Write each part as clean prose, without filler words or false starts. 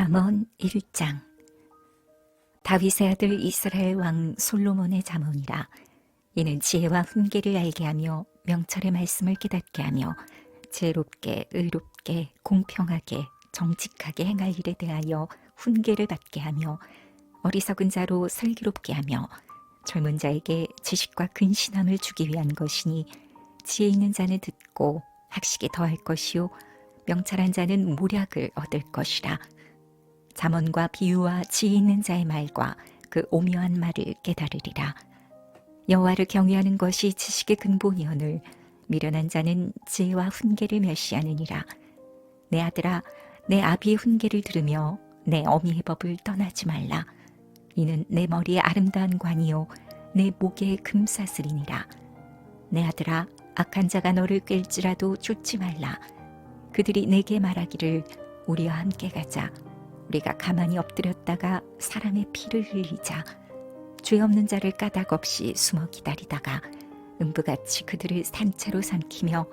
잠언 1장. 다윗의 아들 이스라엘 왕 솔로몬의 잠언이라. 이는 지혜와 훈계를 알게 하며 명철의 말씀을 깨닫게 하며 지혜롭게 의롭게 공평하게 정직하게 행할 일에 대하여 훈계를 받게 하며 어리석은 자로 슬기롭게 하며 젊은 자에게 지식과 근신함을 주기 위한 것이니, 지혜 있는 자는 듣고 학식에 더할 것이요 명철한 자는 모략을 얻을 것이라. 잠언과 비유와 지혜 있는 자의 말과 그 오묘한 말을 깨달으리라. 여호와를 경외하는 것이 지식의 근본이오늘 미련한 자는 지혜와 훈계를 멸시하느니라. 내 아들아, 내 아비의 훈계를 들으며 내 어미의 법을 떠나지 말라. 이는 내 머리에 아름다운 관이요 내 목에 금사슬이니라. 내 아들아, 악한 자가 너를 꿰일지라도 쫓지 말라. 그들이 내게 말하기를 우리와 함께 가자. 우리가 가만히 엎드렸다가 사람의 피를 흘리자. 죄 없는 자를 까닭 없이 숨어 기다리다가 음부같이 그들을 산채로 삼키며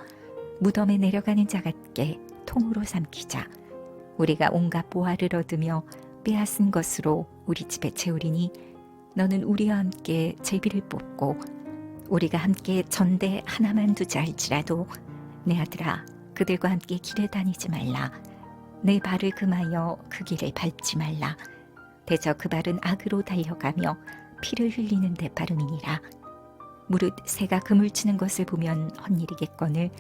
무덤에 내려가는 자 같게 통으로 삼키자. 우리가 온갖 보화를 얻으며 빼앗은 것으로 우리 집에 채우리니, 너는 우리와 함께 제비를 뽑고 우리가 함께 전대 하나만 두자 할지라도 내 아들아, 그들과 함께 길에 다니지 말라. 내 발을 금하여 그 길을 밟지 말라. 대저 그 발은 악으로 달려가며 피를 흘리는 데 빠름이니라. 무릇 새가 그물 치는 것을 보면 헛일이겠거늘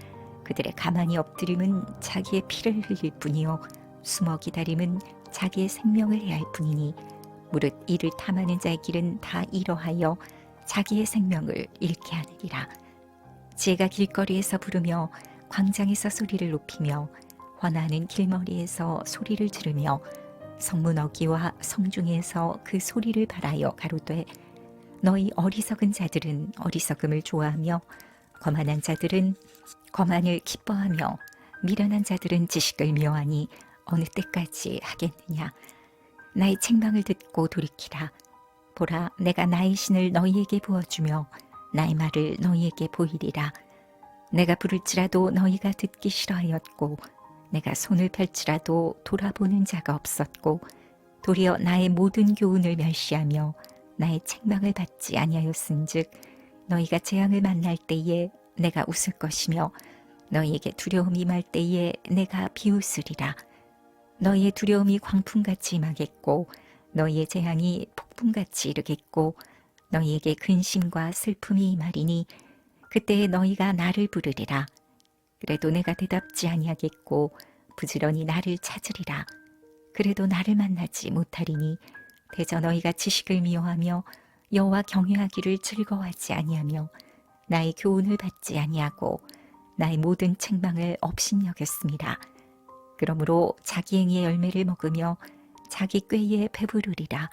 그들의 가만히 엎드림은 자기의 피를 흘릴 뿐이요 숨어 기다림은 자기의 생명을 해야 할 뿐이니, 무릇 이를 탐하는 자의 길은 다 이러하여 자기의 생명을 잃게 하느니라. 지혜가 길거리에서 부르며 광장에서 소리를 높이며 환하는 길머리에서 소리를 지르며 성문 어귀와 성중에서 그 소리를 바라여 가로되, 너희 어리석은 자들은 어리석음을 좋아하며 거만한 자들은 거만을 기뻐하며 미련한 자들은 지식을 미워하니 어느 때까지 하겠느냐. 나의 책망을 듣고 돌이키라. 보라, 내가 나의 신을 너희에게 부어주며 나의 말을 너희에게 보이리라. 내가 부를지라도 너희가 듣기 싫어하였고 내가 손을 펼치라도 돌아보는 자가 없었고, 도리어 나의 모든 교훈을 멸시하며 나의 책망을 받지 아니하였은즉 너희가 재앙을 만날 때에 내가 웃을 것이며 너희에게 두려움이 임할 때에 내가 비웃으리라. 너희의 두려움이 광풍같이 임하겠고 너희의 재앙이 폭풍같이 이르겠고 너희에게 근심과 슬픔이 임하리니, 그때에 너희가 나를 부르리라. 그래도 내가 대답지 아니하겠고 부지런히 나를 찾으리라. 그래도 나를 만나지 못하리니, 대저 너희가 지식을 미워하며 여호와 경외하기를 즐거워하지 아니하며 나의 교훈을 받지 아니하고 나의 모든 책망을 업신여겼습니다. 그러므로 자기 행위의 열매를 먹으며 자기 꾀에 배부르리라.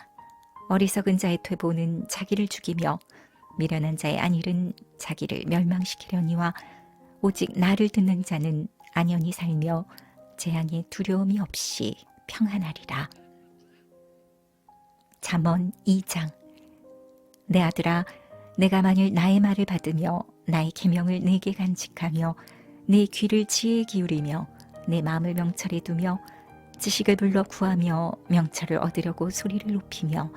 어리석은 자의 퇴보는 자기를 죽이며 미련한 자의 안일은 자기를 멸망시키려니와 오직 나를 듣는 자는 안연히 살며 재앙의 두려움이 없이 평안하리라. 잠언 2장. 내 아들아, 내가 만일 나의 말을 받으며 나의 계명을 내게 간직하며 내 귀를 지혜에 기울이며 내 마음을 명철에 두며 지식을 불러 구하며 명철을 얻으려고 소리를 높이며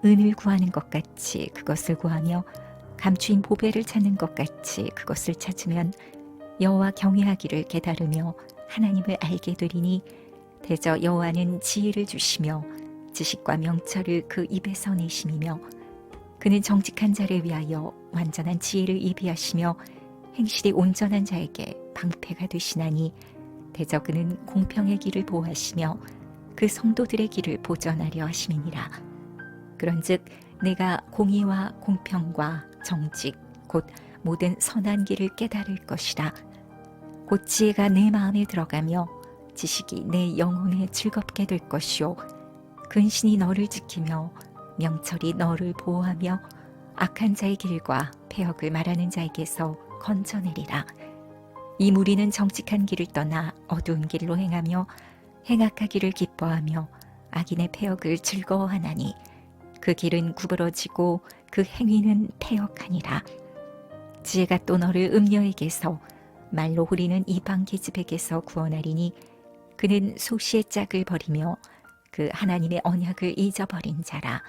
은을 구하는 것 같이 그것을 구하며 감추인 보배를 찾는 것 같이 그것을 찾으면 여호와 경외하기를 깨달으며 하나님을 알게 되리니, 대저 여호와는 지혜를 주시며 지식과 명철을 그 입에서 내심이며 그는 정직한 자를 위하여 완전한 지혜를 예비하시며 행실이 온전한 자에게 방패가 되시나니, 대저 그는 공평의 길을 보호하시며 그 성도들의 길을 보전하려 하심이니라. 그런즉 내가 공의와 공평과 정직 곧 모든 선한 길을 깨달을 것이라. 곧 지혜가 내 마음에 들어가며 지식이 내 영혼에 즐겁게 될 것이요 근신이 너를 지키며 명철이 너를 보호하며 악한 자의 길과 패역을 말하는 자에게서 건져내리라. 이 무리는 정직한 길을 떠나 어두운 길로 행하며 행악하기를 기뻐하며 악인의 패역을 즐거워하나니, 그 길은 구부러지고 그 행위는 패역하니라. 지혜가 또 너를 음녀에게서 말로 후리는 이방 계집에게서 구원하리니, 그는 소시의 짝을 버리며 그 하나님의 언약을 잊어버린 자라.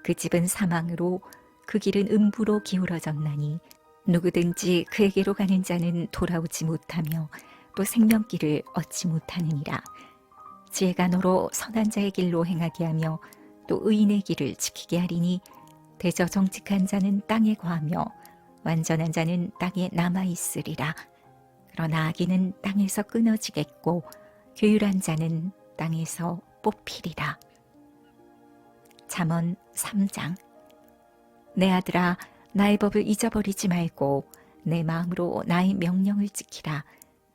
그 집은 사망으로 그 길은 음부로 기울어졌나니 누구든지 그에게로 가는 자는 돌아오지 못하며 또 생명길을 얻지 못하느니라. 지혜가 너로 선한 자의 길로 행하게 하며 또 의인의 길을 지키게 하리니 대저 정직한 자는 땅에 거하며 완전한 자는 땅에 남아있으리라. 그러나 악인은 땅에서 끊어지겠고 교율한 자는 땅에서 뽑히리라. 잠언 3장. 내 아들아, 나의 법을 잊어버리지 말고 내 마음으로 나의 명령을 지키라.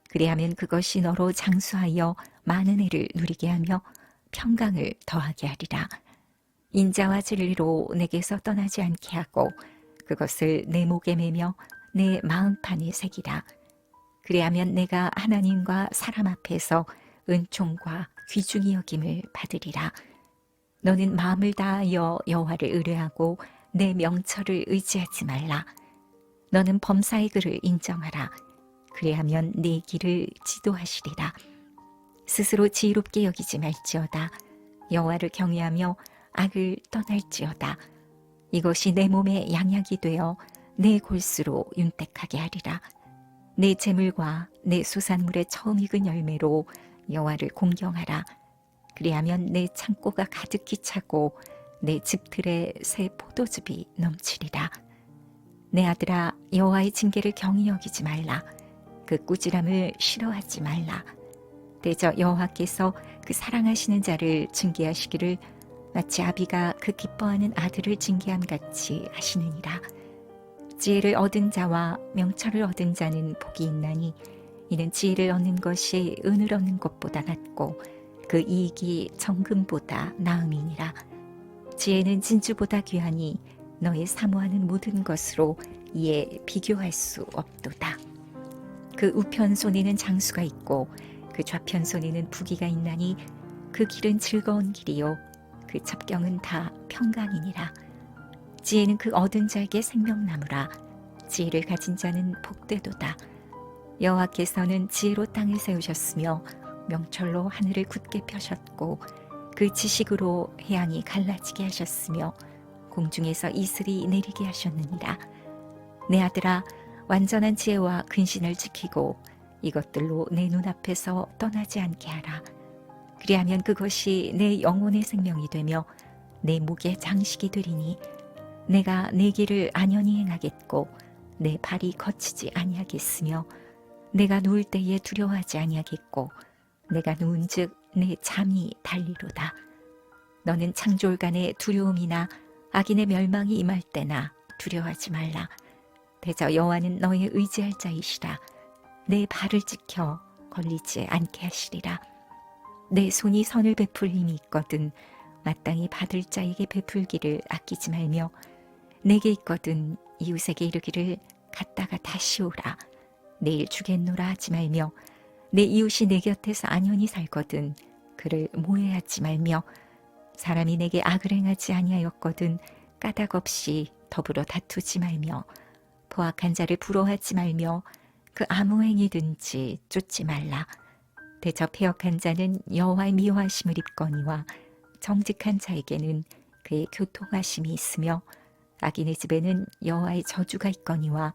그리하면 그것이 너로 장수하여 많은 해를 누리게 하며 평강을 더하게 하리라. 인자와 진리로 내게서 떠나지 않게 하고 그것을 내 목에 매며 내 마음판에 새기라. 그리하면 내가 하나님과 사람 앞에서 은총과 귀중히 여김을 받으리라. 너는 마음을 다하여 여호와를 의뢰하고 내 명철을 의지하지 말라. 너는 범사의 글을 인정하라. 그리하면 네 길을 지도하시리라. 스스로 지혜롭게 여기지 말지어다. 여호와를 경외하며 악을 떠날지어다. 이것이 내 몸에 양약이 되어 내 골수로 윤택하게 하리라. 내 재물과 내 수산물의 처음 익은 열매로 여호와를 공경하라. 그리하면 내 창고가 가득히 차고 내 집들에 새 포도즙이 넘치리라. 내 아들아, 여호와의 징계를 경히 여기지 말라. 그 꾸지람을 싫어하지 말라. 대저 여호와께서 그 사랑하시는 자를 징계하시기를 마치 아비가 그 기뻐하는 아들을 징계함 같이 하시느니라. 지혜를 얻은 자와 명철을 얻은 자는 복이 있나니 이는 지혜를 얻는 것이 은을 얻는 것보다 낫고 그 이익이 정금보다 나음이니라. 지혜는 진주보다 귀하니 너의 사모하는 모든 것으로 이에 비교할 수 없도다. 그 우편 손에는 장수가 있고 그 좌편 손에는 부귀가 있나니 그 길은 즐거운 길이요 그 첩경은 다 평강이니라. 지혜는 그 얻은 자에게 생명나무라. 지혜를 가진 자는 복되도다. 여호와께서는 지혜로 땅을 세우셨으며 명철로 하늘을 굳게 펴셨고 그 지식으로 해양이 갈라지게 하셨으며 공중에서 이슬이 내리게 하셨느니라. 내 아들아, 완전한 지혜와 근신을 지키고 이것들로 내 눈앞에서 떠나지 않게 하라. 그리하면 그것이 내 영혼의 생명이 되며 내 목의 장식이 되리니 내가 내 길을 안연히 행하겠고 내 발이 거치지 아니하겠으며 내가 누울 때에 두려워하지 아니하겠고 내가 누운즉 내 잠이 달리로다. 너는 창졸간의 두려움이나 악인의 멸망이 임할 때나 두려워하지 말라. 대저 여호와는 너의 의지할 자이시라. 내 발을 지켜 걸리지 않게 하시리라. 내 손이 선을 베풀 힘이 있거든 마땅히 받을 자에게 베풀기를 아끼지 말며 내게 있거든 이웃에게 이르기를 갔다가 다시 오라. 내일 주겠노라 하지 말며 내 이웃이 내 곁에서 안연히 살거든 그를 모해하지 말며 사람이 내게 악을 행하지 아니하였거든 까닭 없이 더불어 다투지 말며 포악한 자를 부러워하지 말며 그 아무 행위든지 쫓지 말라. 대저 패역한 자는 여호와의 미워하심을 입거니와 정직한 자에게는 그의 교통하심이 있으며 악인의 집에는 여호와의 저주가 있거니와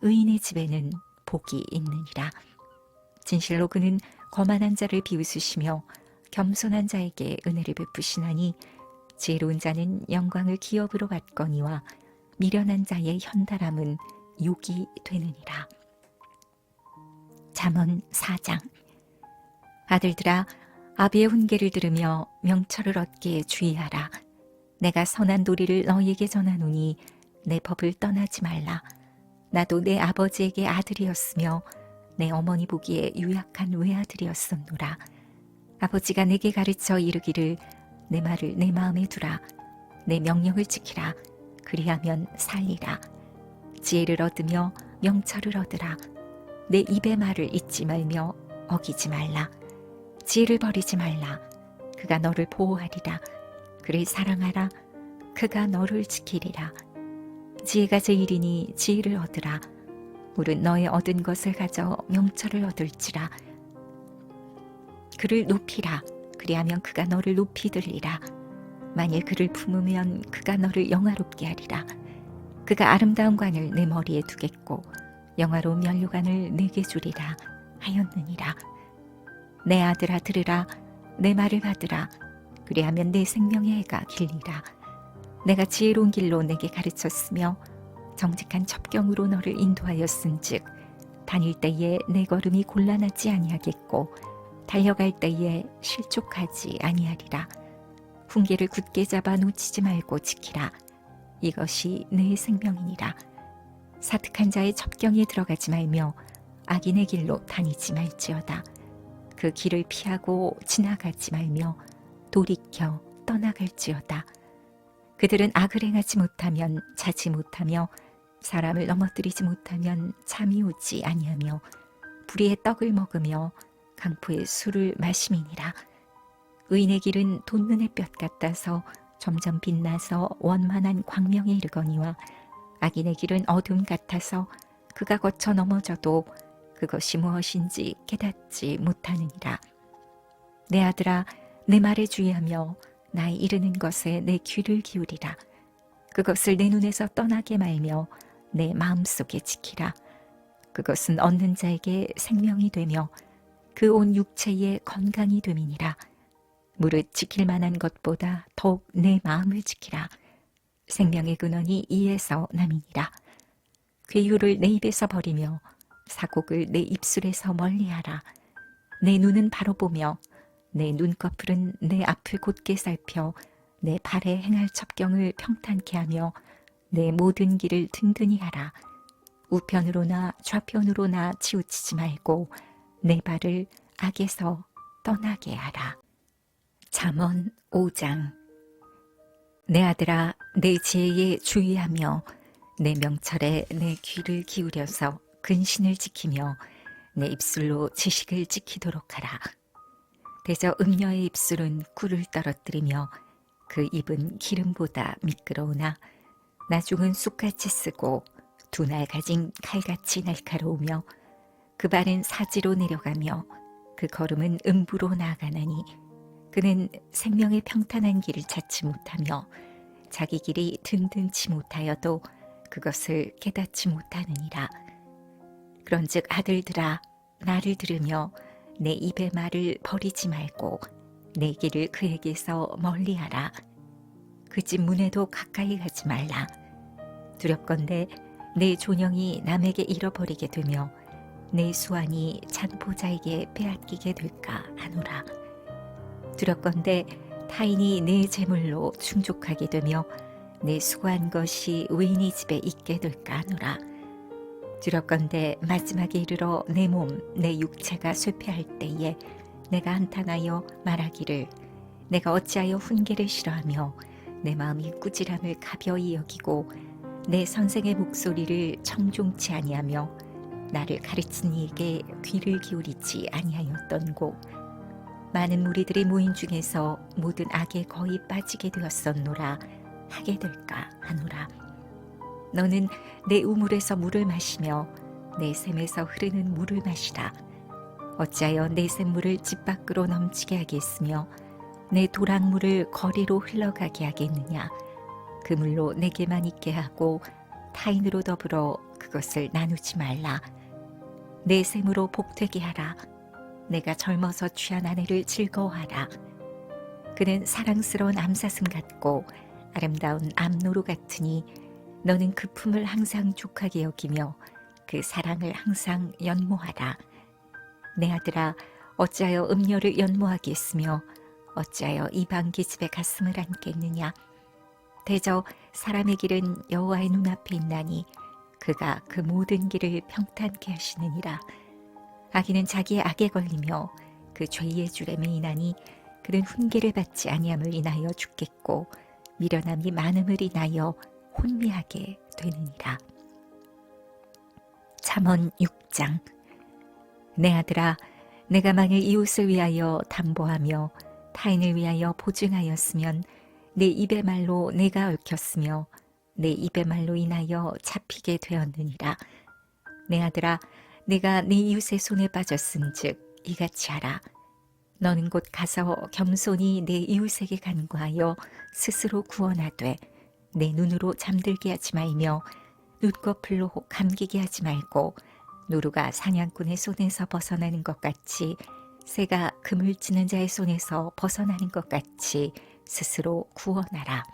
의인의 집에는 복이 있느니라. 진실로 그는 거만한 자를 비웃으시며 겸손한 자에게 은혜를 베푸시나니 지혜로운 자는 영광을 기업으로 받거니와 미련한 자의 현달함은 욕이 되느니라. 잠언 4장. 아들들아, 아비의 훈계를 들으며 명철을 얻기에 주의하라. 내가 선한 도리를 너희에게 전하노니 내 법을 떠나지 말라. 나도 내 아버지에게 아들이었으며 내 어머니 보기에 유약한 외아들이었었노라. 아버지가 내게 가르쳐 이르기를 내 말을 내 마음에 두라. 내 명령을 지키라. 그리하면 살리라. 지혜를 얻으며 명철을 얻으라. 내 입의 말을 잊지 말며 어기지 말라. 지혜를 버리지 말라. 그가 너를 보호하리라. 그를 사랑하라. 그가 너를 지키리라. 지혜가 제일이니 지혜를 얻으라. 물은 너의 얻은 것을 가져 명철을 얻을지라. 그를 높이라. 그리하면 그가 너를 높이 들리라. 만일 그를 품으면 그가 너를 영화롭게 하리라. 그가 아름다운 관을 내 머리에 두겠고 영화로운 면류관을 내게 주리라 하였느니라. 내 아들아 들으라. 내 말을 받으라. 그리하면 내 생명의 해가 길리라. 내가 지혜로운 길로 내게 가르쳤으며 정직한 첩경으로 너를 인도하였은즉 다닐 때에 내 걸음이 곤란하지 아니하겠고 달려갈 때에 실족하지 아니하리라. 훈계를 굳게 잡아 놓치지 말고 지키라. 이것이 내 생명이니라. 사특한 자의 첩경에 들어가지 말며 악인의 길로 다니지 말지어다. 그 길을 피하고 지나가지 말며 돌이켜 떠나갈지어다. 그들은 악을 행하지 못하면 자지 못하며 사람을 넘어뜨리지 못하면 잠이 오지 아니하며 불의의 떡을 먹으며 강포의 술을 마심이니라. 의인의 길은 돋는 햇볕 같아서 점점 빛나서 원만한 광명에 이르거니와 악인의 길은 어둠 같아서 그가 거쳐 넘어져도 그것이 무엇인지 깨닫지 못하느니라. 내 아들아 내 말에 주의하며 나의 이르는 것에 내 귀를 기울이라. 그것을 내 눈에서 떠나게 말며 내 마음속에 지키라. 그것은 얻는 자에게 생명이 되며 그 온 육체의 건강이 됨이니라. 무릇 지킬 만한 것보다 더욱 내 마음을 지키라. 생명의 근원이 이에서 남이니라. 괴유를 내 입에서 버리며 사곡을 내 입술에서 멀리하라. 내 눈은 바로 보며 내 눈꺼풀은 내 앞을 곧게 살펴 내 발에 행할 첩경을 평탄케 하며 내 모든 길을 든든히 하라. 우편으로나 좌편으로나 치우치지 말고 내 발을 악에서 떠나게 하라. 잠언 5장. 내 아들아 내 지혜에 주의하며 내 명철에 내 귀를 기울여서 근신을 지키며 내 입술로 지식을 지키도록 하라. 대저 음녀의 입술은 꿀을 떨어뜨리며 그 입은 기름보다 미끄러우나 나중은 쑥같이 쓰고 두 날 가진 칼같이 날카로우며 그 발은 사지로 내려가며 그 걸음은 음부로 나아가나니 그는 생명의 평탄한 길을 찾지 못하며 자기 길이 든든치 못하여도 그것을 깨닫지 못하느니라. 그런즉 아들들아 나를 들으며 내 입의 말을 버리지 말고 내 길을 그에게서 멀리하라. 그 집 문에도 가까이 가지 말라. 두렵건대 내 존영이 남에게 잃어버리게 되며 내 수완이 잔보자에게 빼앗기게 될까 하노라. 두렵건대 타인이 내 재물로 충족하게 되며 내 수고한 것이 외인의 집에 있게 될까 하노라. 두렵건대 마지막에 이르러 내 몸, 내 육체가 쇠퇴할 때에 내가 한탄하여 말하기를 내가 어찌하여 훈계를 싫어하며 내 마음이 꾸지람을 가벼이 여기고 내 선생의 목소리를 청종치 아니하며 나를 가르친 이에게 귀를 기울이지 아니하였던고. 많은 무리들의 모임 중에서 모든 악에 거의 빠지게 되었었노라 하게 될까 하노라. 너는 내 우물에서 물을 마시며 내 샘에서 흐르는 물을 마시라. 어찌하여 내 샘물을 집 밖으로 넘치게 하겠으며 내 도랑물을 거리로 흘러가게 하겠느냐. 그 물로 내게만 있게 하고 타인으로 더불어 그것을 나누지 말라. 내 샘으로 복되게 하라. 내가 젊어서 취한 아내를 즐거워하라. 그는 사랑스러운 암사슴 같고 아름다운 암노루 같으니 너는 그 품을 항상 족하게 여기며 그 사랑을 항상 연모하라. 내 아들아 어찌하여 음녀를 연모하겠으며 어찌하여 이방 계집의 가슴을 안겠느냐. 대저 사람의 길은 여호와의 눈앞에 있나니 그가 그 모든 길을 평탄케 하시느니라. 악인은 자기의 악에 걸리며 그 죄의 줄에 매이나니 그는 훈계를 받지 아니함을 인하여 죽겠고 미련함이 많음을 인하여 혼미하게 되느니라. 잠언 6장. 내 아들아 내가 만일 이웃을 위하여 담보하며 타인을 위하여 보증하였으면 내 입의 말로 내가 얽혔으며 내 입의 말로 인하여 잡히게 되었느니라. 내 아들아 내가 네 이웃의 손에 빠졌은즉 이같이 하라. 너는 곧 가서 겸손히 내 이웃에게 간구하여 스스로 구원하되 내 눈으로 잠들게 하지 말며 눈꺼풀로 감기게 하지 말고 노루가 사냥꾼의 손에서 벗어나는 것 같이 새가 그물 찌는 자의 손에서 벗어나는 것 같이 스스로 구원하라.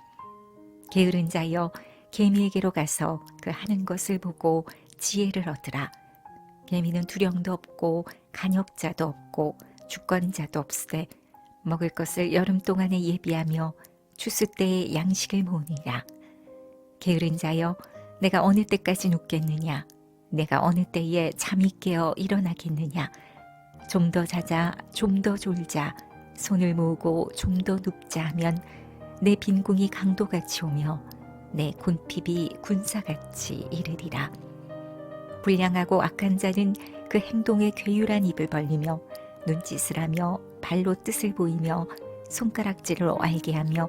게으른 자여 개미에게로 가서 그 하는 것을 보고 지혜를 얻으라. 개미는 두령도 없고 간역자도 없고 주권자도 없으되 먹을 것을 여름 동안에 예비하며 추수 때에 양식을 모으니라. 게으른 자여 내가 어느 때까지 눕겠느냐? 내가 어느 때에 잠이 깨어 일어나겠느냐? 좀 더 자자, 좀 더 졸자, 손을 모으고 좀 더 눕자 하면 내 빈궁이 강도같이 오며 내 군핍이 군사같이 이르리라. 불량하고 악한 자는 그 행동에 괴유란 입을 벌리며 눈짓을 하며 발로 뜻을 보이며 손가락질로 알게 하며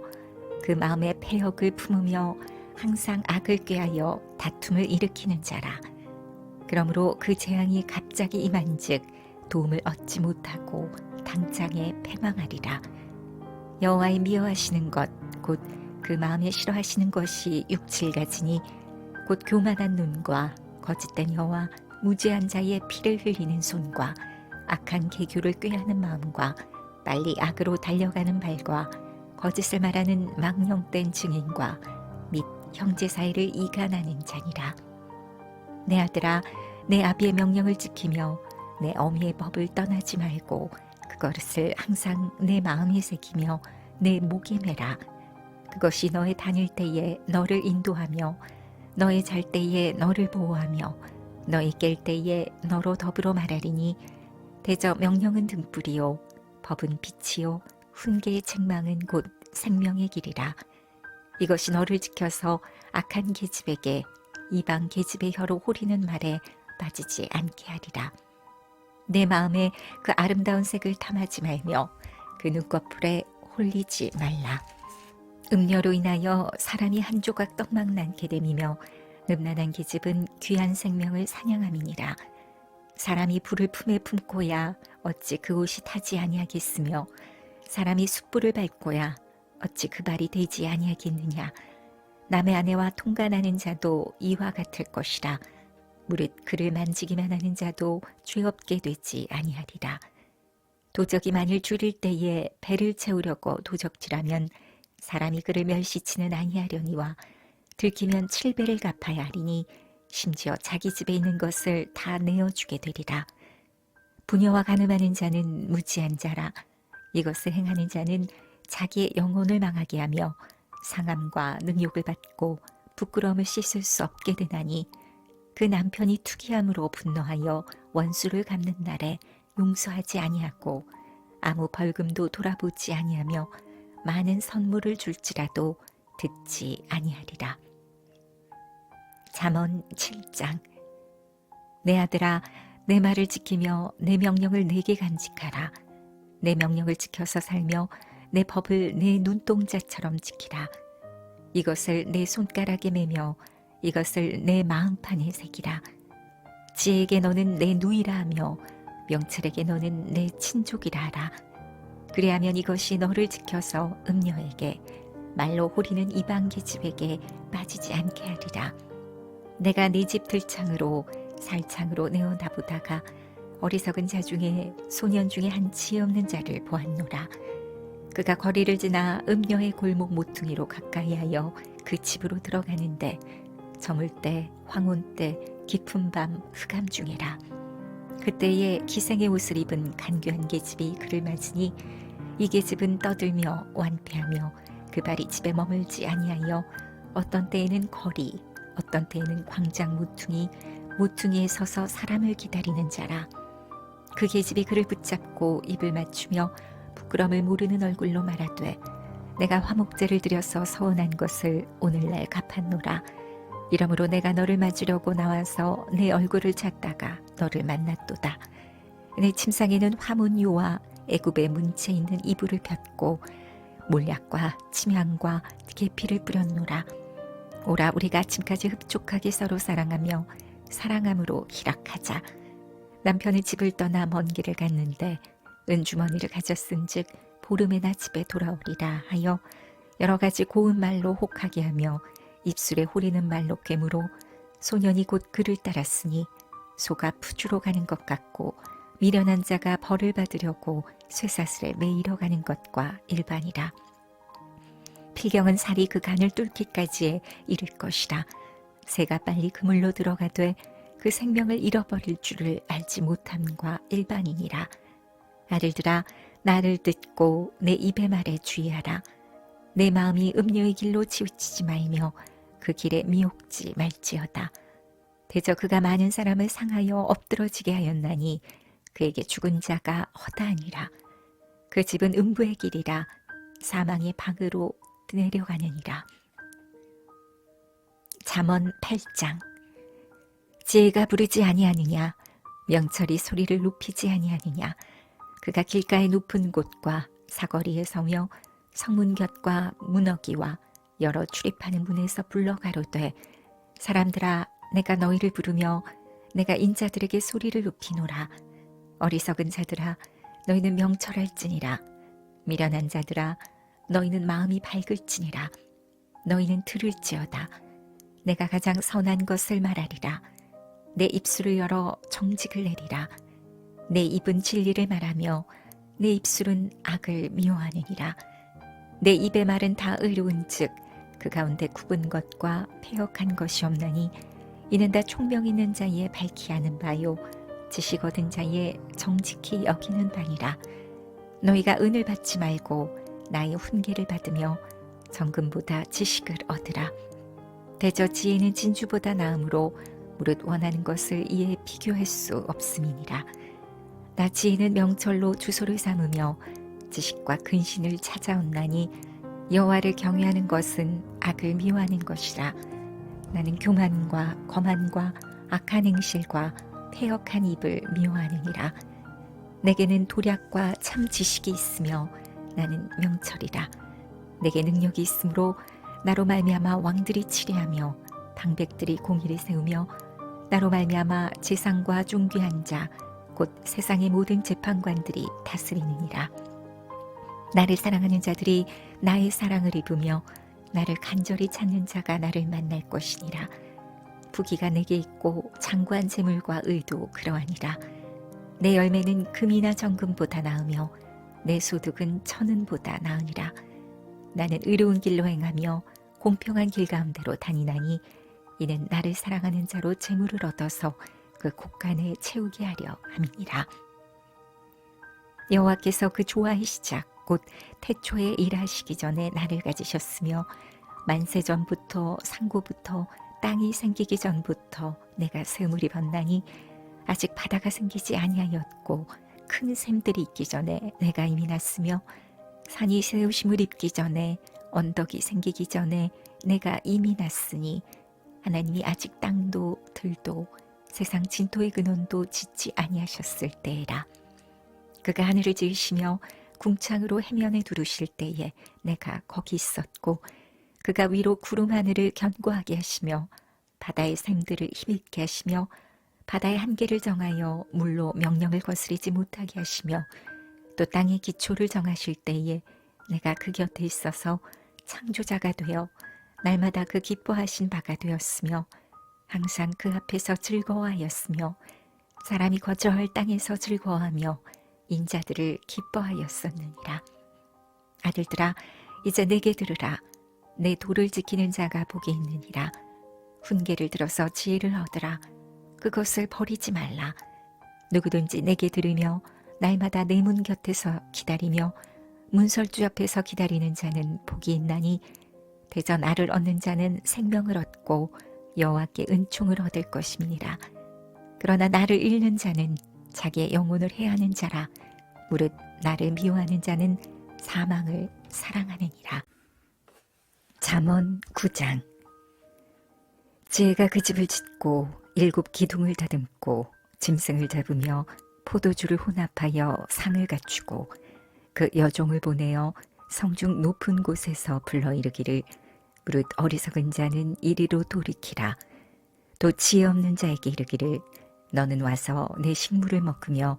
그 마음에 패역을 품으며 항상 악을 꾀하여 다툼을 일으키는 자라. 그러므로 그 재앙이 갑자기 임한즉 도움을 얻지 못하고 당장에 패망하리라. 여호와의 미워하시는 것 곧 그 마음에 싫어하시는 것이 육칠가지니 곧 교만한 눈과 거짓된 혀와 무죄한 자의 피를 흘리는 손과 악한 계교를 꾀하는 마음과 빨리 악으로 달려가는 발과 거짓을 말하는 망령된 증인과 및 형제 사이를 이간하는 자니라. 내 아들아, 내 아비의 명령을 지키며 내 어미의 법을 떠나지 말고 그것을 항상 내 마음에 새기며 내 목에 매라. 그것이 너의 다닐 때에 너를 인도하며 너의 잘 때에 너를 보호하며 너의 깰 때에 너로 더불어 말하리니 대저 명령은 등불이요 법은 빛이요 훈계의 책망은 곧 생명의 길이라. 이것이 너를 지켜서 악한 계집에게 이방 계집의 혀로 호리는 말에 빠지지 않게 하리라. 내 마음에 그 아름다운 색을 탐하지 말며 그 눈꺼풀에 홀리지 말라. 음료로 인하여 사람이 한 조각 떡만 낳게 됨이며 음란한 계집은 귀한 생명을 사냥함이니라. 사람이 불을 품에 품고야 어찌 그 옷이 타지 아니하겠으며 사람이 숯불을 밟고야 어찌 그 발이 되지 아니하겠느냐. 남의 아내와 통간하는 자도 이와 같을 것이라. 무릇 그를 만지기만 하는 자도 죄 없게 되지 아니하리라. 도적이 만일 줄일 때에 배를 채우려고 도적질하면 사람이 그를 멸시치는 아니하려니와 들키면 7배를 갚아야 하리니 심지어 자기 집에 있는 것을 다 내어주게 되리라. 부녀와 간음하는 자는 무지한 자라. 이것을 행하는 자는 자기의 영혼을 망하게 하며 상함과 능욕을 받고 부끄러움을 씻을 수 없게 되나니 그 남편이 투기함으로 분노하여 원수를 갚는 날에 용서하지 아니하고 아무 벌금도 돌아보지 아니하며 많은 선물을 줄지라도 듣지 아니하리라. 잠언 7장. 내 아들아, 내 말을 지키며 내 명령을 내게 간직하라. 내 명령을 지켜서 살며 내 법을 내 눈동자처럼 지키라. 이것을 내 손가락에 매며 이것을 내 마음판에 새기라. 지혜에게 너는 내 누이라 하며 명철에게 너는 내 친족이라 하라. 그리하면 이것이 너를 지켜서 음녀에게 말로 호리는 이방 계집에게 빠지지 않게 하리라. 내가 네 집 들창으로 살창으로 내어다보다가 어리석은 자 중에 소년 중에 한 지혜 없는 자를 보았노라. 그가 거리를 지나 음녀의 골목 모퉁이로 가까이하여 그 집으로 들어가는데 저물 때 황혼 때 깊은 밤 흑암 중에라. 그때에 기생의 옷을 입은 간교한 계집이 그를 맞으니 이 계집은 떠들며 완패하며 그 발이 집에 머물지 아니하여 어떤 때에는 거리 어떤 때에는 광장 모퉁이에 서서 사람을 기다리는 자라. 그 계집이 그를 붙잡고 입을 맞추며 부끄럼을 모르는 얼굴로 말하되 내가 화목제를 드려서 서운한 것을 오늘날 갚았노라. 이러므로 내가 너를 맞으려고 나와서 내 얼굴을 찾다가 너를 만났도다. 내 침상에는 화문유와 애굽의 문체 있는 이불을 폈고 몰약과 침향과 계피를 뿌렸노라. 오라 우리가 아침까지 흡족하게 서로 사랑하며 사랑함으로 희락하자. 남편의 집을 떠나 먼 길을 갔는데 은주머니를 가졌은즉 보름에나 집에 돌아오리라 하여 여러 가지 고운 말로 혹하게 하며 입술에 호리는 말로 꿰물어 소년이 곧 그를 따랐으니 소가 푸주로 가는 것 같고 미련한 자가 벌을 받으려고 쇠사슬에 매이러 가는 것과 일반이라. 필경은 살이 그 간을 뚫기까지에 이를 것이라. 새가 빨리 그물로 들어가되 그 생명을 잃어버릴 줄을 알지 못함과 일반이니라. 아들들아, 나를 듣고 내 입의 말에 주의하라. 내 마음이 음녀의 길로 치우치지 말며 그 길에 미혹지 말지어다. 대저 그가 많은 사람을 상하여 엎드러지게 하였나니 그에게 죽은 자가 허다하니라. 그 집은 음부의 길이라. 사망의 방으로 내려가느니라. 잠언 8장. 지혜가 부르지 아니하느냐, 명철이 소리를 높이지 아니하느냐. 그가 길가의 높은 곳과 사거리에 서며 성문 곁과 문어기와 여러 출입하는 문에서 불러 가로되, 사람들아, 내가 너희를 부르며 내가 인자들에게 소리를 높이노라. 어리석은 자들아, 너희는 명철할지니라. 미련한 자들아, 너희는 마음이 밝을지니라. 너희는 들을지어다. 내가 가장 선한 것을 말하리라. 내 입술을 열어 정직을 내리라. 내 입은 진리를 말하며 내 입술은 악을 미워하느니라. 내 입의 말은 다 의로운즉 그 가운데 굽은 것과 패역한 것이 없나니 이는 다 총명 있는 자의 밝히 아는 바요 지식 얻은 자의 정직히 여기는 바니라. 너희가 은을 받지 말고 나의 훈계를 받으며 정금보다 지식을 얻으라. 대저 지혜는 진주보다 나음으로 무릇 원하는 것을 이에 비교할 수 없음이니라. 나 지혜는 명철로 주소를 삼으며 지식과 근신을 찾아온나니 여호와를 경외하는 것은 악을 미워하는 것이라. 나는 교만과 거만과 악한 행실과 패역한 입을 미워하느니라. 내게는 도략과 참 지식이 있으며 나는 명철이라. 내게 능력이 있으므로 나로 말미암아 왕들이 치리하며 방백들이 공의를 세우며 나로 말미암아 재상과 존귀한 자 곧 세상의 모든 재판관들이 다스리느니라. 나를 사랑하는 자들이 나의 사랑을 입으며 나를 간절히 찾는 자가 나를 만날 것이니라. 부귀가 내게 있고 장구한 재물과 의도 그러하니라. 내 열매는 금이나 정금보다 나으며 내 소득은 천은보다 나으니라. 나는 의로운 길로 행하며 공평한 길 가운데로 다니나니 이는 나를 사랑하는 자로 재물을 얻어서 그 곳간을 채우게 하려 함이니라. 여호와께서 그 조화의 시작 곧 태초에 일하시기 전에 나를 가지셨으며 만세 전부터 상고부터 땅이 생기기 전부터 내가 세움을 입었나니 아직 바다가 생기지 아니하였고 큰 샘들이 있기 전에 내가 이미 났으며 산이 세우심을 입기 전에 언덕이 생기기 전에 내가 이미 났으니 하나님이 아직 땅도 들도 세상 진토의 근원도 짓지 아니하셨을 때에라. 그가 하늘을 지으시며 궁창으로 해면에 두르실 때에 내가 거기 있었고 그가 위로 구름 하늘을 견고하게 하시며 바다의 샘들을 힘있게 하시며 바다의 한계를 정하여 물로 명령을 거스리지 못하게 하시며 또 땅의 기초를 정하실 때에 내가 그 곁에 있어서 창조자가 되어 날마다 그 기뻐하신 바가 되었으며 항상 그 앞에서 즐거워하였으며 사람이 거처할 땅에서 즐거워하며 인자들을 기뻐하였었느니라. 아들들아, 이제 내게 들으라. 내 도를 지키는 자가 복이 있느니라. 훈계를 들어서 지혜를 얻으라. 그것을 버리지 말라. 누구든지 내게 들으며 날마다 내 문 곁에서 기다리며 문설주 앞에서 기다리는 자는 복이 있나니 대저 나를 얻는 자는 생명을 얻고 여호와께 은총을 얻을 것임이니라. 그러나 나를 잃는 자는 자기의 영혼을 해하는 자라. 무릇 나를 미워하는 자는 사망을 사랑하느니라. 잠언 9장. 지혜가 그 집을 짓고 7 기둥을 다듬고 짐승을 잡으며 포도주를 혼합하여 상을 갖추고 그 여종을 보내어 성중 높은 곳에서 불러 이르기를 무릇 어리석은 자는 이리로 돌이키라. 또 지혜 없는 자에게 이르기를 너는 와서 내 식물을 먹으며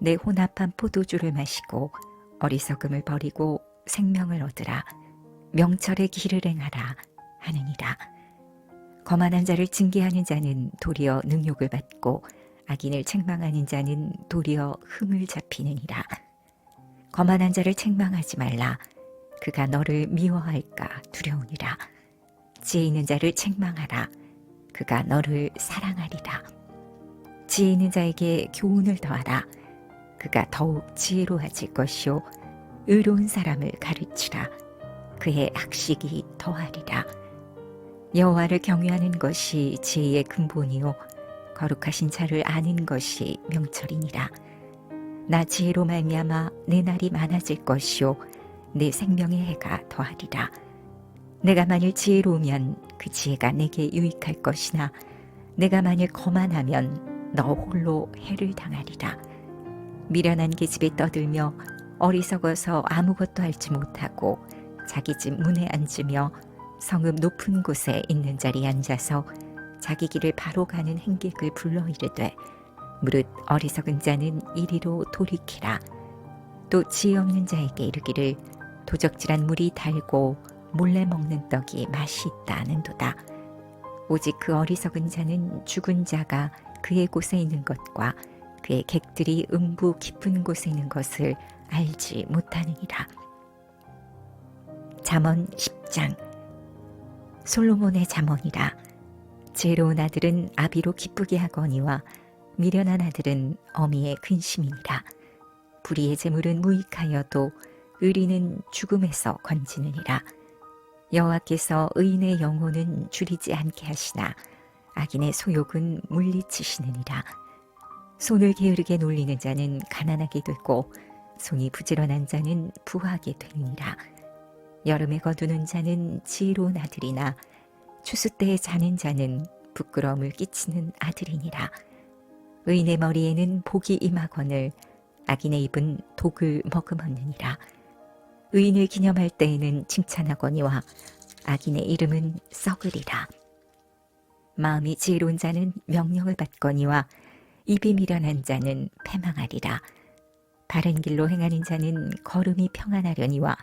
내 혼합한 포도주를 마시고 어리석음을 버리고 생명을 얻으라. 명철의 길을 행하라 하느니라. 거만한 자를 징계하는 자는 도리어 능욕을 받고 악인을 책망하는 자는 도리어 흠을 잡히느니라. 거만한 자를 책망하지 말라. 그가 너를 미워할까 두려우니라. 지혜 있는 자를 책망하라. 그가 너를 사랑하리라. 지혜 있는 자에게 교훈을 더하라. 그가 더욱 지혜로워질 것이요 의로운 사람을 가르치라. 그의 학식이 더하리라. 여호와를 경외하는 것이 지혜의 근본이요 거룩하신 자를 아는 것이 명철이니라. 나 지혜로 말미암아 내 날이 많아질 것이요 내 생명의 해가 더하리라. 내가 만일 지혜로우면 그 지혜가 내게 유익할 것이나 내가 만일 거만하면 너 홀로 해를 당하리라. 미련한 계집에 떠들며 어리석어서 아무것도 알지 못하고 자기 집 문에 앉으며 성읍 높은 곳에 있는 자리에 앉아서 자기 길을 바로 가는 행객을 불러 이르되 무릇 어리석은 자는 이리로 돌이키라. 또 지혜 없는 자에게 이르기를 도적질한 물이 달고 몰래 먹는 떡이 맛이 있다 하는도다. 오직 그 어리석은 자는 죽은 자가 그의 곳에 있는 것과 그의 객들이 음부 깊은 곳에 있는 것을 알지 못하느니라. 잠언 10장. 솔로몬의 잠언이라. 지혜로운 아들은 아비로 기쁘게 하거니와 미련한 아들은 어미의 근심이니라. 불의의 재물은 무익하여도 의리는 죽음에서 건지느니라. 여호와께서 의인의 영혼은 줄이지 않게 하시나 악인의 소욕은 물리치시느니라. 손을 게으르게 놀리는 자는 가난하게 되고 손이 부지런한 자는 부하게 되느니라. 여름에 거두는 자는 지혜로운 아들이나 추수 때에 자는 자는 부끄러움을 끼치는 아들이니라. 의인의 머리에는 복이 임하거늘 악인의 입은 독을 머금었느니라. 의인을 기념할 때에는 칭찬하거니와 악인의 이름은 썩으리라. 마음이 지혜로운 자는 명령을 받거니와 입이 미련한 자는 패망하리라. 바른 길로 행하는 자는 걸음이 평안하려니와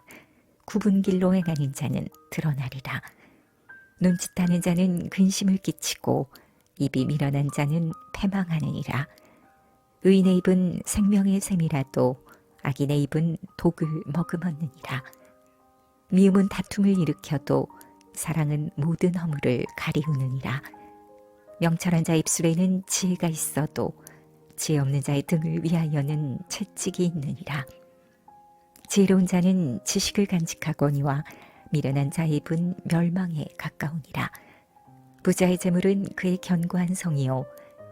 굽은 길로 행하는 자는 드러나리라. 눈짓하는 자는 근심을 끼치고 입이 미련한 자는 패망하느니라. 의인의 입은 생명의 샘이라도 악인의 입은 독을 머금었느니라. 미움은 다툼을 일으켜도 사랑은 모든 허물을 가리우느니라. 명철한 자 입술에는 지혜가 있어도 지혜 없는 자의 등을 위하여는 채찍이 있느니라. 지혜로운 자는 지식을 간직하거니와 미련한 자의 입은 멸망에 가까우니라. 부자의 재물은 그의 견고한 성이요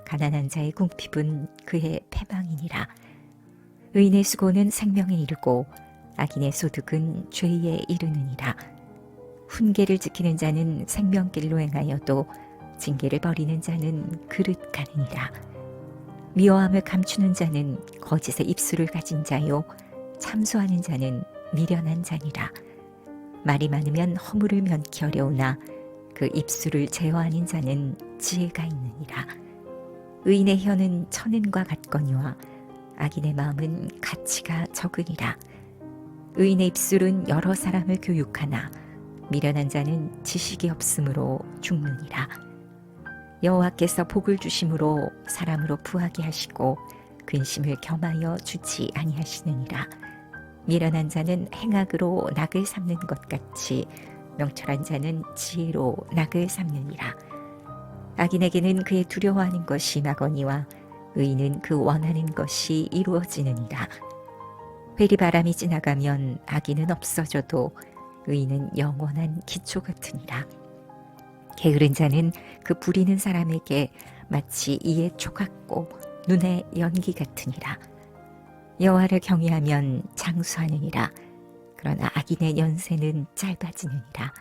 가난한 자의 궁핍은 그의 패망이니라. 의인의 수고는 생명에 이르고 악인의 소득은 죄에 이르느니라. 훈계를 지키는 자는 생명길로 행하여도 징계를 버리는 자는 그릇 가느니라. 미워함을 감추는 자는 거짓의 입술을 가진 자요 참소하는 자는 미련한 자니라. 말이 많으면 허물을 면키 어려우나 그 입술을 제어하는 자는 지혜가 있느니라. 의인의 혀는 천은과 같거니와 악인의 마음은 가치가 적으니라. 의인의 입술은 여러 사람을 교육하나 미련한 자는 지식이 없으므로 죽느니라. 여호와께서 복을 주심으로 사람으로 부하게 하시고 근심을 겸하여 주지 아니하시느니라. 미련한 자는 행악으로 낙을 삼는 것 같이 명철한 자는 지혜로 낙을 삼느니라. 악인에게는 그의 두려워하는 것이 나거니와 의인은 그 원하는 것이 이루어지느니라. 회리바람이 지나가면 악인은 없어져도 의인은 영원한 기초 같으니라. 게으른 자는 그 부리는 사람에게 마치 이에 초 같고 눈에 연기 같으니라. 여호와를 경외하면 장수하느니라. 그러나 악인의 연세는 짧아지느니라.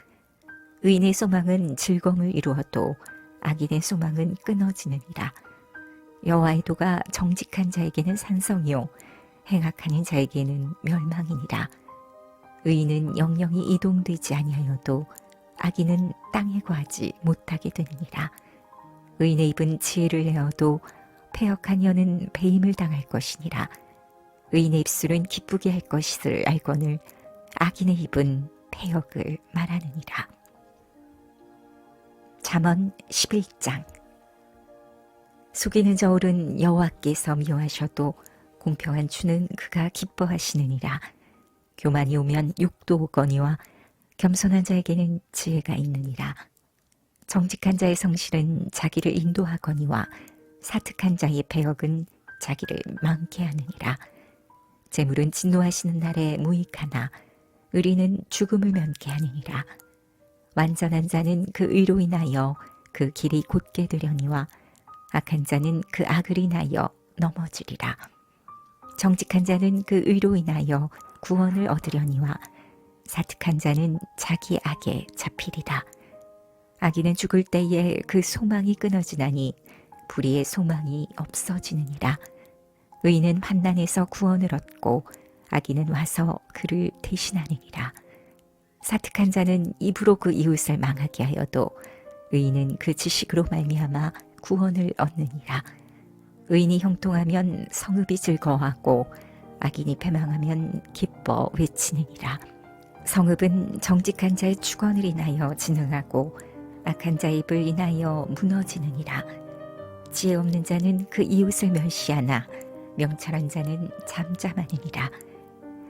의인의 소망은 즐거움을 이루어도 악인의 소망은 끊어지느니라. 여호와의 도가 정직한 자에게는 산성이요 행악하는 자에게는 멸망이니라. 의인은 영영이 이동되지 아니하여도 악인은 땅에 거하지 못하게 되느니라. 의인의 입은 지혜를 내어도 패역한 혀는 배임을 당할 것이니라. 의인의 입술은 기쁘게 할 것을 알거늘 악인의 입은 패역을 말하느니라. 잠언 11장. 속이는 저울은 여호와께서 미워하셔도 공평한 주는 그가 기뻐하시느니라. 교만이 오면 욕도 오거니와 겸손한 자에게는 지혜가 있느니라. 정직한 자의 성실은 자기를 인도하거니와 사특한 자의 패역은 자기를 망케 하느니라. 재물은 진노하시는 날에 무익하나 의리는 죽음을 면케 하느니라. 완전한 자는 그 의로 인하여 그 길이 곧게 되려니와 악한 자는 그 악을 인하여 넘어지리라. 정직한 자는 그 의로 인하여 구원을 얻으려니와 사특한 자는 자기 악에 잡히리라. 악인은 죽을 때에 그 소망이 끊어지나니 불의의 소망이 없어지느니라. 의인은 환난에서 구원을 얻고 악인은 와서 그를 대신하느니라. 사특한 자는 입으로 그 이웃을 망하게 하여도 의인은 그 지식으로 말미암아 구원을 얻느니라. 의인이 형통하면 성읍이 즐거워하고 악인이 패망하면 기뻐 외치느니라. 성읍은 정직한 자의 축원을 인하여 진흥하고 악한 자의 입을 인하여 무너지느니라. 지혜 없는 자는 그 이웃을 멸시하나 명철한 자는 잠잠하느니라.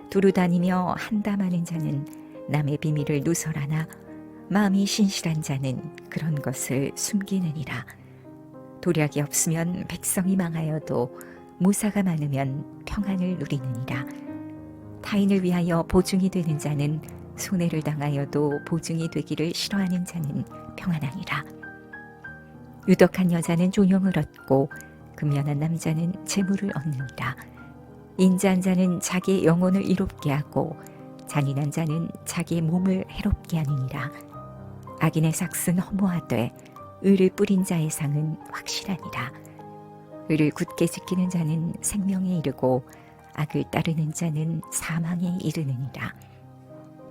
두루 다니며 한담하는 자는 남의 비밀을 누설하나 마음이 신실한 자는 그런 것을 숨기느니라. 도략이 없으면 백성이 망하여도 무사가 많으면 평안을 누리느니라. 타인을 위하여 보증이 되는 자는 손해를 당하여도 보증이 되기를 싫어하는 자는 평안하니라. 유덕한 여자는 존영을 얻고 근면한 남자는 재물을 얻느니라. 인자한 자는 자기의 영혼을 이롭게 하고 잔인한 자는 자기의 몸을 해롭게 하느니라. 악인의 삭은 허무하되 의를 뿌린 자의 상은 확실하니라. 의를 굳게 지키는 자는 생명에 이르고 악을 따르는 자는 사망에 이르느니라.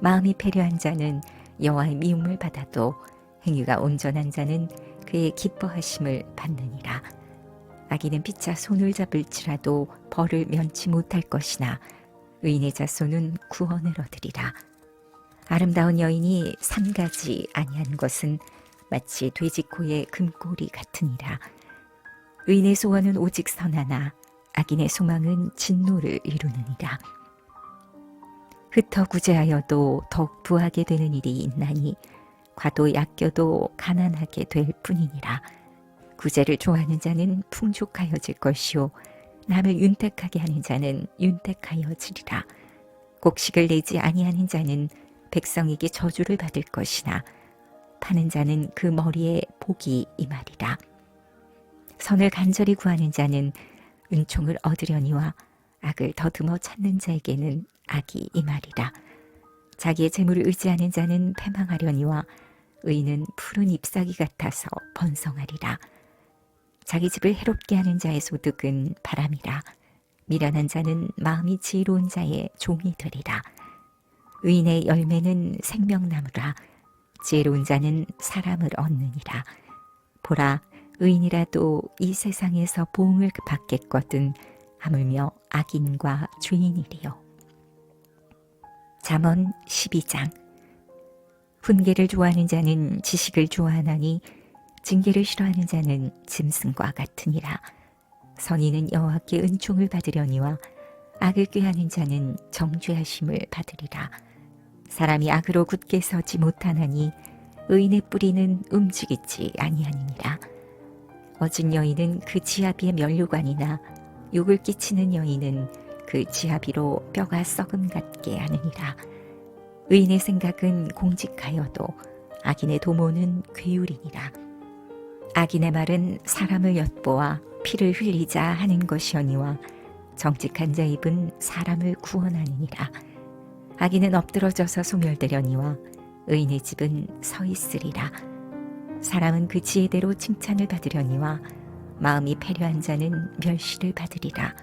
마음이 패려한 자는 여호와의 미움을 받아도 행위가 온전한 자는 그의 기뻐하심을 받느니라. 악인은 피차 손을 잡을지라도 벌을 면치 못할 것이나 의인의 자손은 구원을 얻으리라. 아름다운 여인이 삼가지 아니한 것은 마치 돼지코의 금꼬리 같으니라. 의인의 소원은 오직 선하나 악인의 소망은 진노를 이루느니라. 흩어 구제하여도 더욱 부하게 되는 일이 있나니 과도히 아껴도 가난하게 될 뿐이니라. 구제를 좋아하는 자는 풍족하여질 것이요 남을 윤택하게 하는 자는 윤택하여지리라. 곡식을 내지 아니하는 자는 백성에게 저주를 받을 것이나 파는 자는 그 머리에 복이 임하리라. 선을 간절히 구하는 자는 은총을 얻으려니와 악을 더듬어 찾는 자에게는 악이 임하리라. 자기의 재물을 의지하는 자는 패망하려니와 의인은 푸른 잎사귀 같아서 번성하리라. 자기 집을 해롭게 하는 자의 소득은 바람이라. 미련한 자는 마음이 지혜로운 자의 종이 되리라. 의인의 열매는 생명나무라. 지혜로운 자는 사람을 얻느니라. 보라, 의인이라도 이 세상에서 보응을 받겠거든 하물며 악인과 죄인이리요. 잠언 12장. 훈계를 좋아하는 자는 지식을 좋아하나니 징계를 싫어하는 자는 짐승과 같으니라. 선인은 여호와께 은총을 받으려니와 악을 꾀하는 자는 정죄하심을 받으리라. 사람이 악으로 굳게 서지 못하나니 의인의 뿌리는 움직이지 아니하니라. 어진 여인은 그 지아비의 면류관이나 욕을 끼치는 여인은 그 지아비로 뼈가 썩음 같게 하느니라. 의인의 생각은 공직하여도 악인의 도모는 괴율이니라. 악인의 말은 사람을 엿보아 피를 흘리자 하는 것이오니와 정직한 자의 입은 사람을 구원하느니라. 악인은 엎드러져서 소멸되려니와 의인의 집은 서 있으리라. 사람은 그 지혜대로 칭찬을 받으려니와 마음이 패려한 자는 멸시를 받으리라.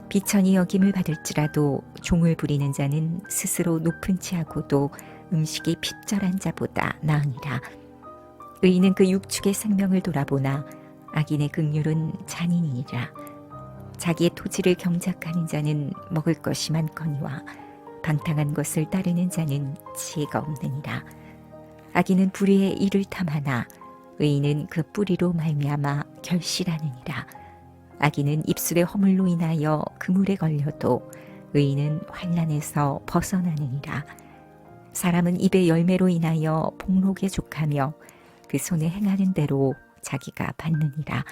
비천이 여김을 받을지라도 종을 부리는 자는 스스로 높은 치하고도 음식이 핍절한 자보다 나으니라. 의인은 그 육축의 생명을 돌아보나 악인의 긍휼은 잔인이니라. 자기의 토지를 경작하는 자는 먹을 것이 많거니와 방탕한 것을 따르는 자는 지혜가 없느니라. 악인은 불의의 이를 탐하나 의인은 그 뿌리로 말미암아 결실하느니라. 악인은 입술의 허물로 인하여 그물에 걸려도 의인은 환난에서 벗어나느니라. 사람은 입의 열매로 인하여 복록에 족하며 그 손에 행하는 대로 자기가 받느니라.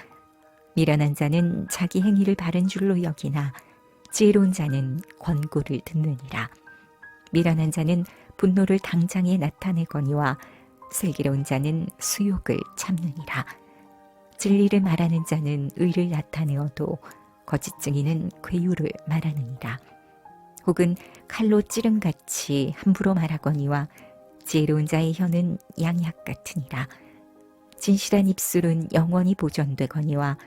미련한 자는 자기 행위를 바른 줄로 여기나 지혜로운 자는 권고를 듣느니라. 미련한 자는 분노를 당장에 나타내거니와 슬기로운 자는 수욕을 참느니라. 진리를 말하는 자는 의를 나타내어도 거짓 증인은 괴유를 말하느니라. 혹은 칼로 찌름같이 함부로 말하거니와 지혜로운 자의 혀는 양약 같으니라. 진실한 입술은 영원히 보존되거니와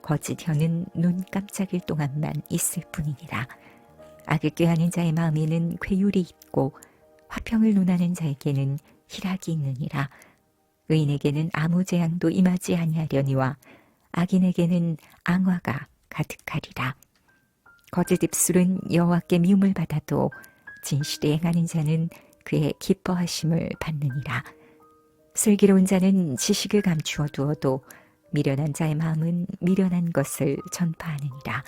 거짓 혀는 눈 깜짝일 동안만 있을 뿐이니라. 악을 꾀하는 자의 마음에는 괴율이 있고 화평을 논하는 자에게는 희락이 있느니라. 의인에게는 아무 재앙도 임하지 아니하려니와 악인에게는 앙화가 가득하리라. 거짓 입술은 여호와께 미움을 받아도 진실이 행하는 자는 그의 기뻐하심을 받느니라. 슬기로운 자는 지식을 감추어 두어도 미련한 자의 마음은 미련한 것을 전파하느니라.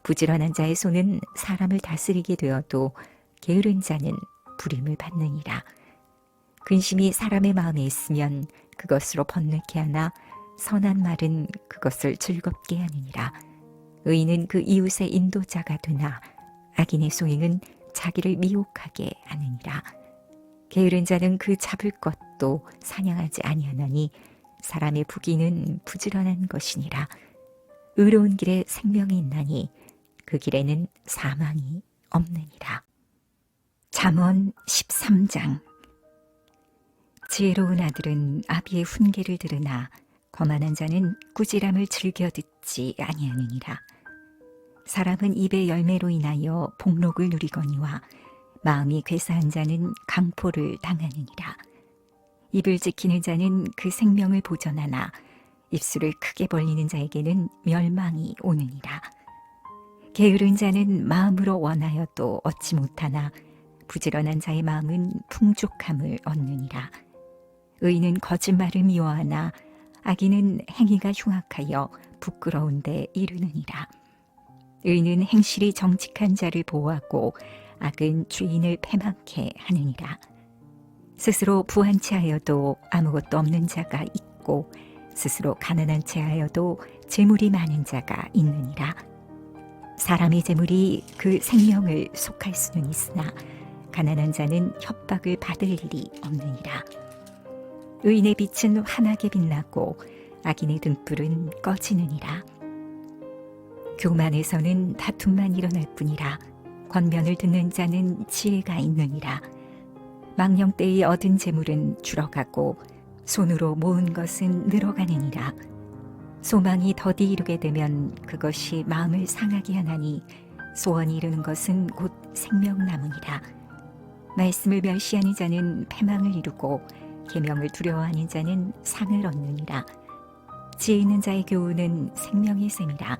부지런한 자의 손은 사람을 다스리게 되어도 게으른 자는 부림을 받느니라. 근심이 사람의 마음에 있으면 그것으로 번뇌케 하나 선한 말은 그것을 즐겁게 하느니라. 의인은 그 이웃의 인도자가 되나 악인의 소행은 자기를 미혹하게 하느니라. 게으른 자는 그 잡을 것도 사냥하지 아니하나니 사람의 부귀는 부지런한 것이니라. 의로운 길에 생명이 있나니 그 길에는 사망이 없느니라. 잠언 13장. 지혜로운 아들은 아비의 훈계를 들으나 거만한 자는 꾸지람을 즐겨 듣지 아니하느니라. 사람은 입의 열매로 인하여 복록을 누리거니와 마음이 괴사한 자는 강포를 당하느니라. 입을 지키는 자는 그 생명을 보전하나 입술을 크게 벌리는 자에게는 멸망이 오느니라. 게으른 자는 마음으로 원하여도 얻지 못하나 부지런한 자의 마음은 풍족함을 얻느니라. 의인은 거짓말을 미워하나 악인은 행위가 흉악하여 부끄러운 데 이르느니라. 의인은 행실이 정직한 자를 보호하고 악은 주인을 패망케 하느니라. 스스로 부한 채 하여도 아무것도 없는 자가 있고 스스로 가난한 채 하여도 재물이 많은 자가 있느니라. 사람의 재물이 그 생명을 속할 수는 있으나 가난한 자는 협박을 받을 일이 없느니라. 의인의 빛은 환하게 빛나고 악인의 등불은 꺼지느니라. 교만에서는 다툼만 일어날 뿐이라 권면을 듣는 자는 지혜가 있느니라. 망령 때에 얻은 재물은 줄어가고 손으로 모은 것은 늘어가느니라. 소망이 더디 이루게 되면 그것이 마음을 상하게 하나니 소원이 이루는 것은 곧 생명나무니라. 말씀을 멸시하는 자는 패망을 이루고 계명을 두려워하는 자는 상을 얻느니라. 지혜 있는 자의 교훈은 생명의 셈이라.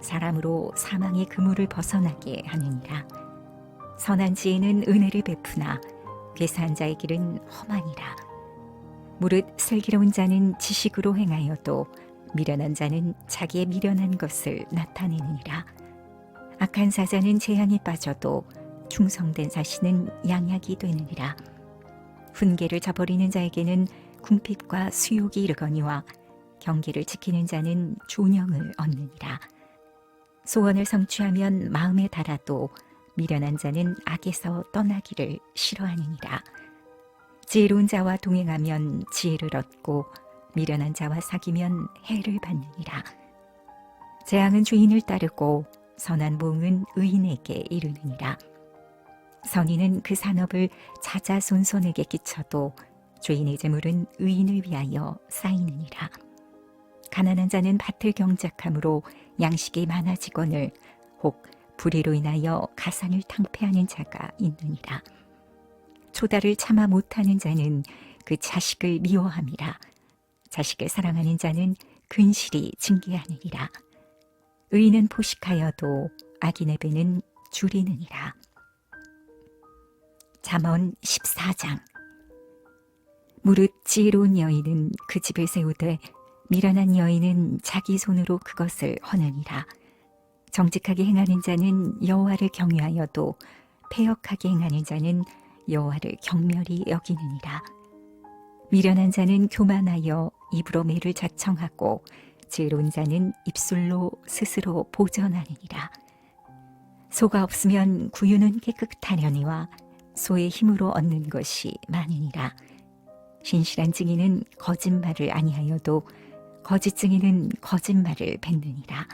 사람으로 사망의 그물을 벗어나게 하느니라. 선한 지혜는 은혜를 베푸나 괴사한 자의 길은 험하니라. 무릇 슬기로운 자는 지식으로 행하여도 미련한 자는 자기의 미련한 것을 나타내느니라. 악한 사자는 재앙에 빠져도 충성된 사신은 양약이 되느니라. 훈계를 저버리는 자에게는 궁핍과 수욕이 이르거니와 경계를 지키는 자는 존영을 얻느니라. 소원을 성취하면 마음에 달아도 미련한 자는 악에서 떠나기를 싫어하느니라. 지혜로운 자와 동행하면 지혜를 얻고 미련한 자와 사귀면 해를 받느니라. 재앙은 주인을 따르고 선한 보응은 의인에게 이르느니라. 선인은 그 산업을 자자손손에게 끼쳐도 죄인의 재물은 의인을 위하여 쌓이느니라. 가난한 자는 밭을 경작함으로 양식이 많아지거늘 혹 불의로 인하여 가산을 탕폐하는 자가 있느니라. 초다를 참아 못하는 자는 그 자식을 미워함이라. 자식을 사랑하는 자는 근실이 징계하느니라. 의인은 포식하여도 악인의 배는 줄이느니라. 잠언 14장. 무릇 지혜로운 여인은 그 집을 세우되 미련한 여인은 자기 손으로 그것을 허느니라. 정직하게 행하는 자는 여호와를 경외하여도 패역하게 행하는 자는 여호와를 경멸히 여기느니라. 미련한 자는 교만하여 입으로 매를 자청하고 지혜로운 자는 입술로 스스로 보전하느니라. 소가 없으면 구유는 깨끗하려니와 소의 힘으로 얻는 것이 많으니라. 신실한 증인은 거짓말을 아니하여도 거짓 증인은 거짓말을 뱉느니라.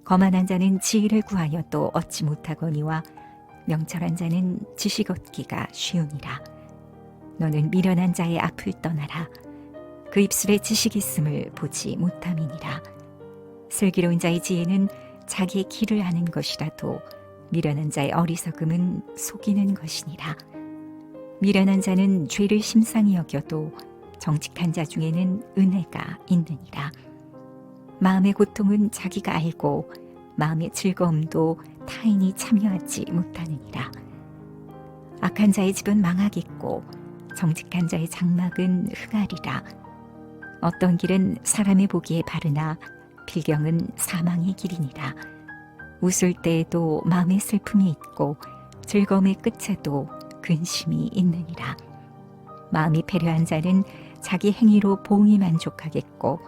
거만한 자는 지혜를 구하여도 얻지 못하거니와 명철한 자는 지식 얻기가 쉬우니라. 너는 미련한 자의 앞을 떠나라. 그 입술에 지식이 있음을 보지 못함이니라. 슬기로운 자의 지혜는 자기의 길을 아는 것이라도 미련한 자의 어리석음은 속이는 것이니라. 미련한 자는 죄를 심상히 여겨도 정직한 자 중에는 은혜가 있느니라. 마음의 고통은 자기가 알고 마음의 즐거움도 타인이 참여하지 못하느니라. 악한 자의 집은 망하겠고 정직한 자의 장막은 흥하리라. 어떤 길은 사람의 보기에 바르나 필경은 사망의 길이니라. 웃을 때에도 마음에 슬픔이 있고 즐거움의 끝에도 근심이 있느니라. 마음이 배려한 자는 자기 행위로 봉히 만족하겠고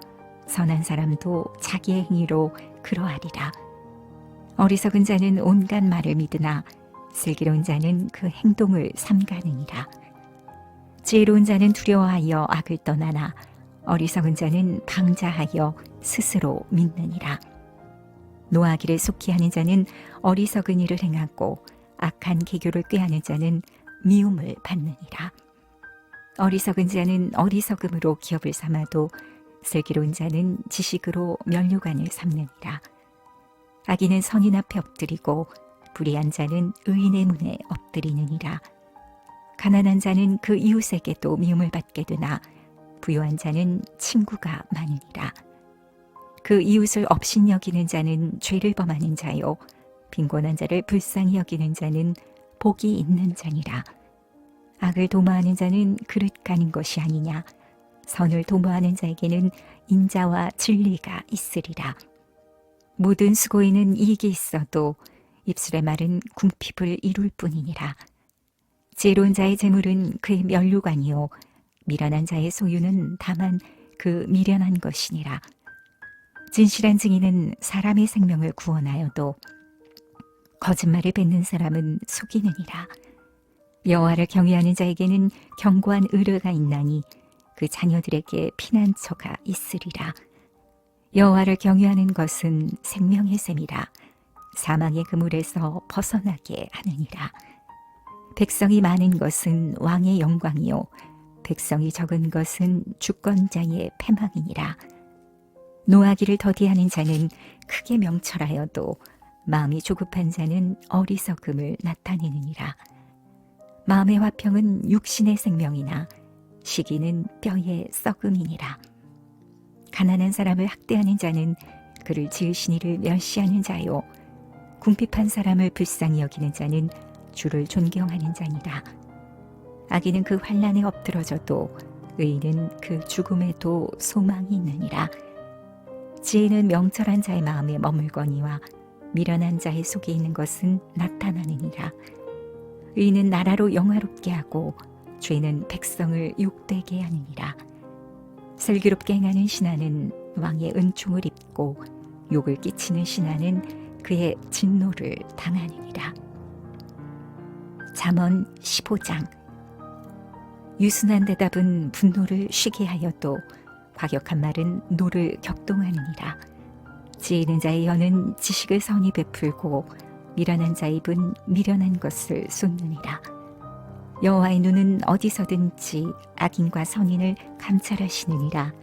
선한 사람도 자기의 행위로 그러하리라. 어리석은 자는 온갖 말을 믿으나 슬기로운 자는 그 행동을 삼가느니라. 지혜로운 자는 두려워하여 악을 떠나나 어리석은 자는 방자하여 스스로 믿느니라. 노하기를 속히 하는 자는 어리석은 일을 행하고 악한 계교를 꾀하는 자는 미움을 받느니라. 어리석은 자는 어리석음으로 기업을 삼아도 슬기로운 자는 지식으로 면류관을 삼느니라. 악인은 선인 앞에 엎드리고 불의한 자는 의인의 문에 엎드리느니라. 가난한 자는 그 이웃에게도 미움을 받게 되나 부유한 자는 친구가 많으니라. 그 이웃을 업신여기는 자는 죄를 범하는 자요 빈곤한 자를 불쌍히 여기는 자는 복이 있는 자니라. 악을 도모하는 자는 그릇 가는 것이 아니냐. 선을 도모하는 자에게는 인자와 진리가 있으리라. 모든 수고에는 이익이 있어도 입술의 말은 궁핍을 이룰 뿐이니라. 지혜로운 자의 재물은 그의 면류관이요 미련한 자의 소유는 다만 그 미련한 것이니라. 진실한 증인은 사람의 생명을 구원하여도 거짓말을 뱉는 사람은 속이느니라. 여호와를 경외하는 자에게는 견고한 의뢰가 있나니 그 자녀들에게 피난처가 있으리라. 여호와를 경외하는 것은 생명의 샘이라. 사망의 그물에서 벗어나게 하느니라. 백성이 많은 것은 왕의 영광이요 백성이 적은 것은 주권자의 패망이니라. 노하기를 더디하는 자는 크게 명철하여도 마음이 조급한 자는 어리석음을 나타내느니라. 마음의 화평은 육신의 생명이나 시기는 뼈의 썩음이니라. 가난한 사람을 학대하는 자는 그를 지으신 이를 멸시하는 자요 궁핍한 사람을 불쌍히 여기는 자는 주를 존경하는 자니라. 악인은 그 환난에 엎드러져도 의인은 그 죽음에도 소망이 있느니라. 지혜는 명철한 자의 마음에 머물거니와 미련한 자의 속에 있는 것은 나타나느니라. 의인은 나라로 영화롭게 하고 죄는 백성을 욕되게 하느니라. 슬기롭게 행하는 신하는 왕의 은총을 입고 욕을 끼치는 신하는 그의 진노를 당하느니라. 잠언 15장. 유순한 대답은 분노를 쉬게 하여도 과격한 말은 노를 격동하느니라. 지혜 있는 자의 혀는 지식을 선히 베풀고 미련한 자의 입은 미련한 것을 쏟느니라. 여호와의 눈은 어디서든지 악인과 선인을 감찰하시느니라.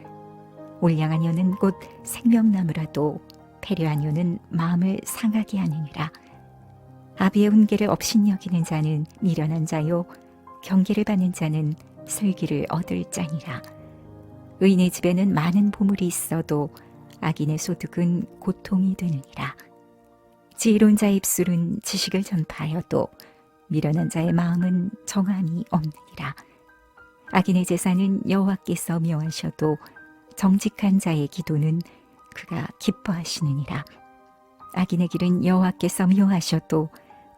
올량한 혀는 곧 생명나무라도 패려한 혀는 마음을 상하게 하느니라. 아비의 훈계를 업신여기는 자는 미련한 자요 경계를 받는 자는 슬기를 얻을 자니라. 의인의 집에는 많은 보물이 있어도 악인의 소득은 고통이 되느니라. 지혜로운 자의 입술은 지식을 전파하여도 미련한 자의 마음은 정함이 없느니라. 악인의 제사는 여호와께서 묘하셔도 정직한 자의 기도는 그가 기뻐하시느니라. 악인의 길은 여호와께서 묘하셔도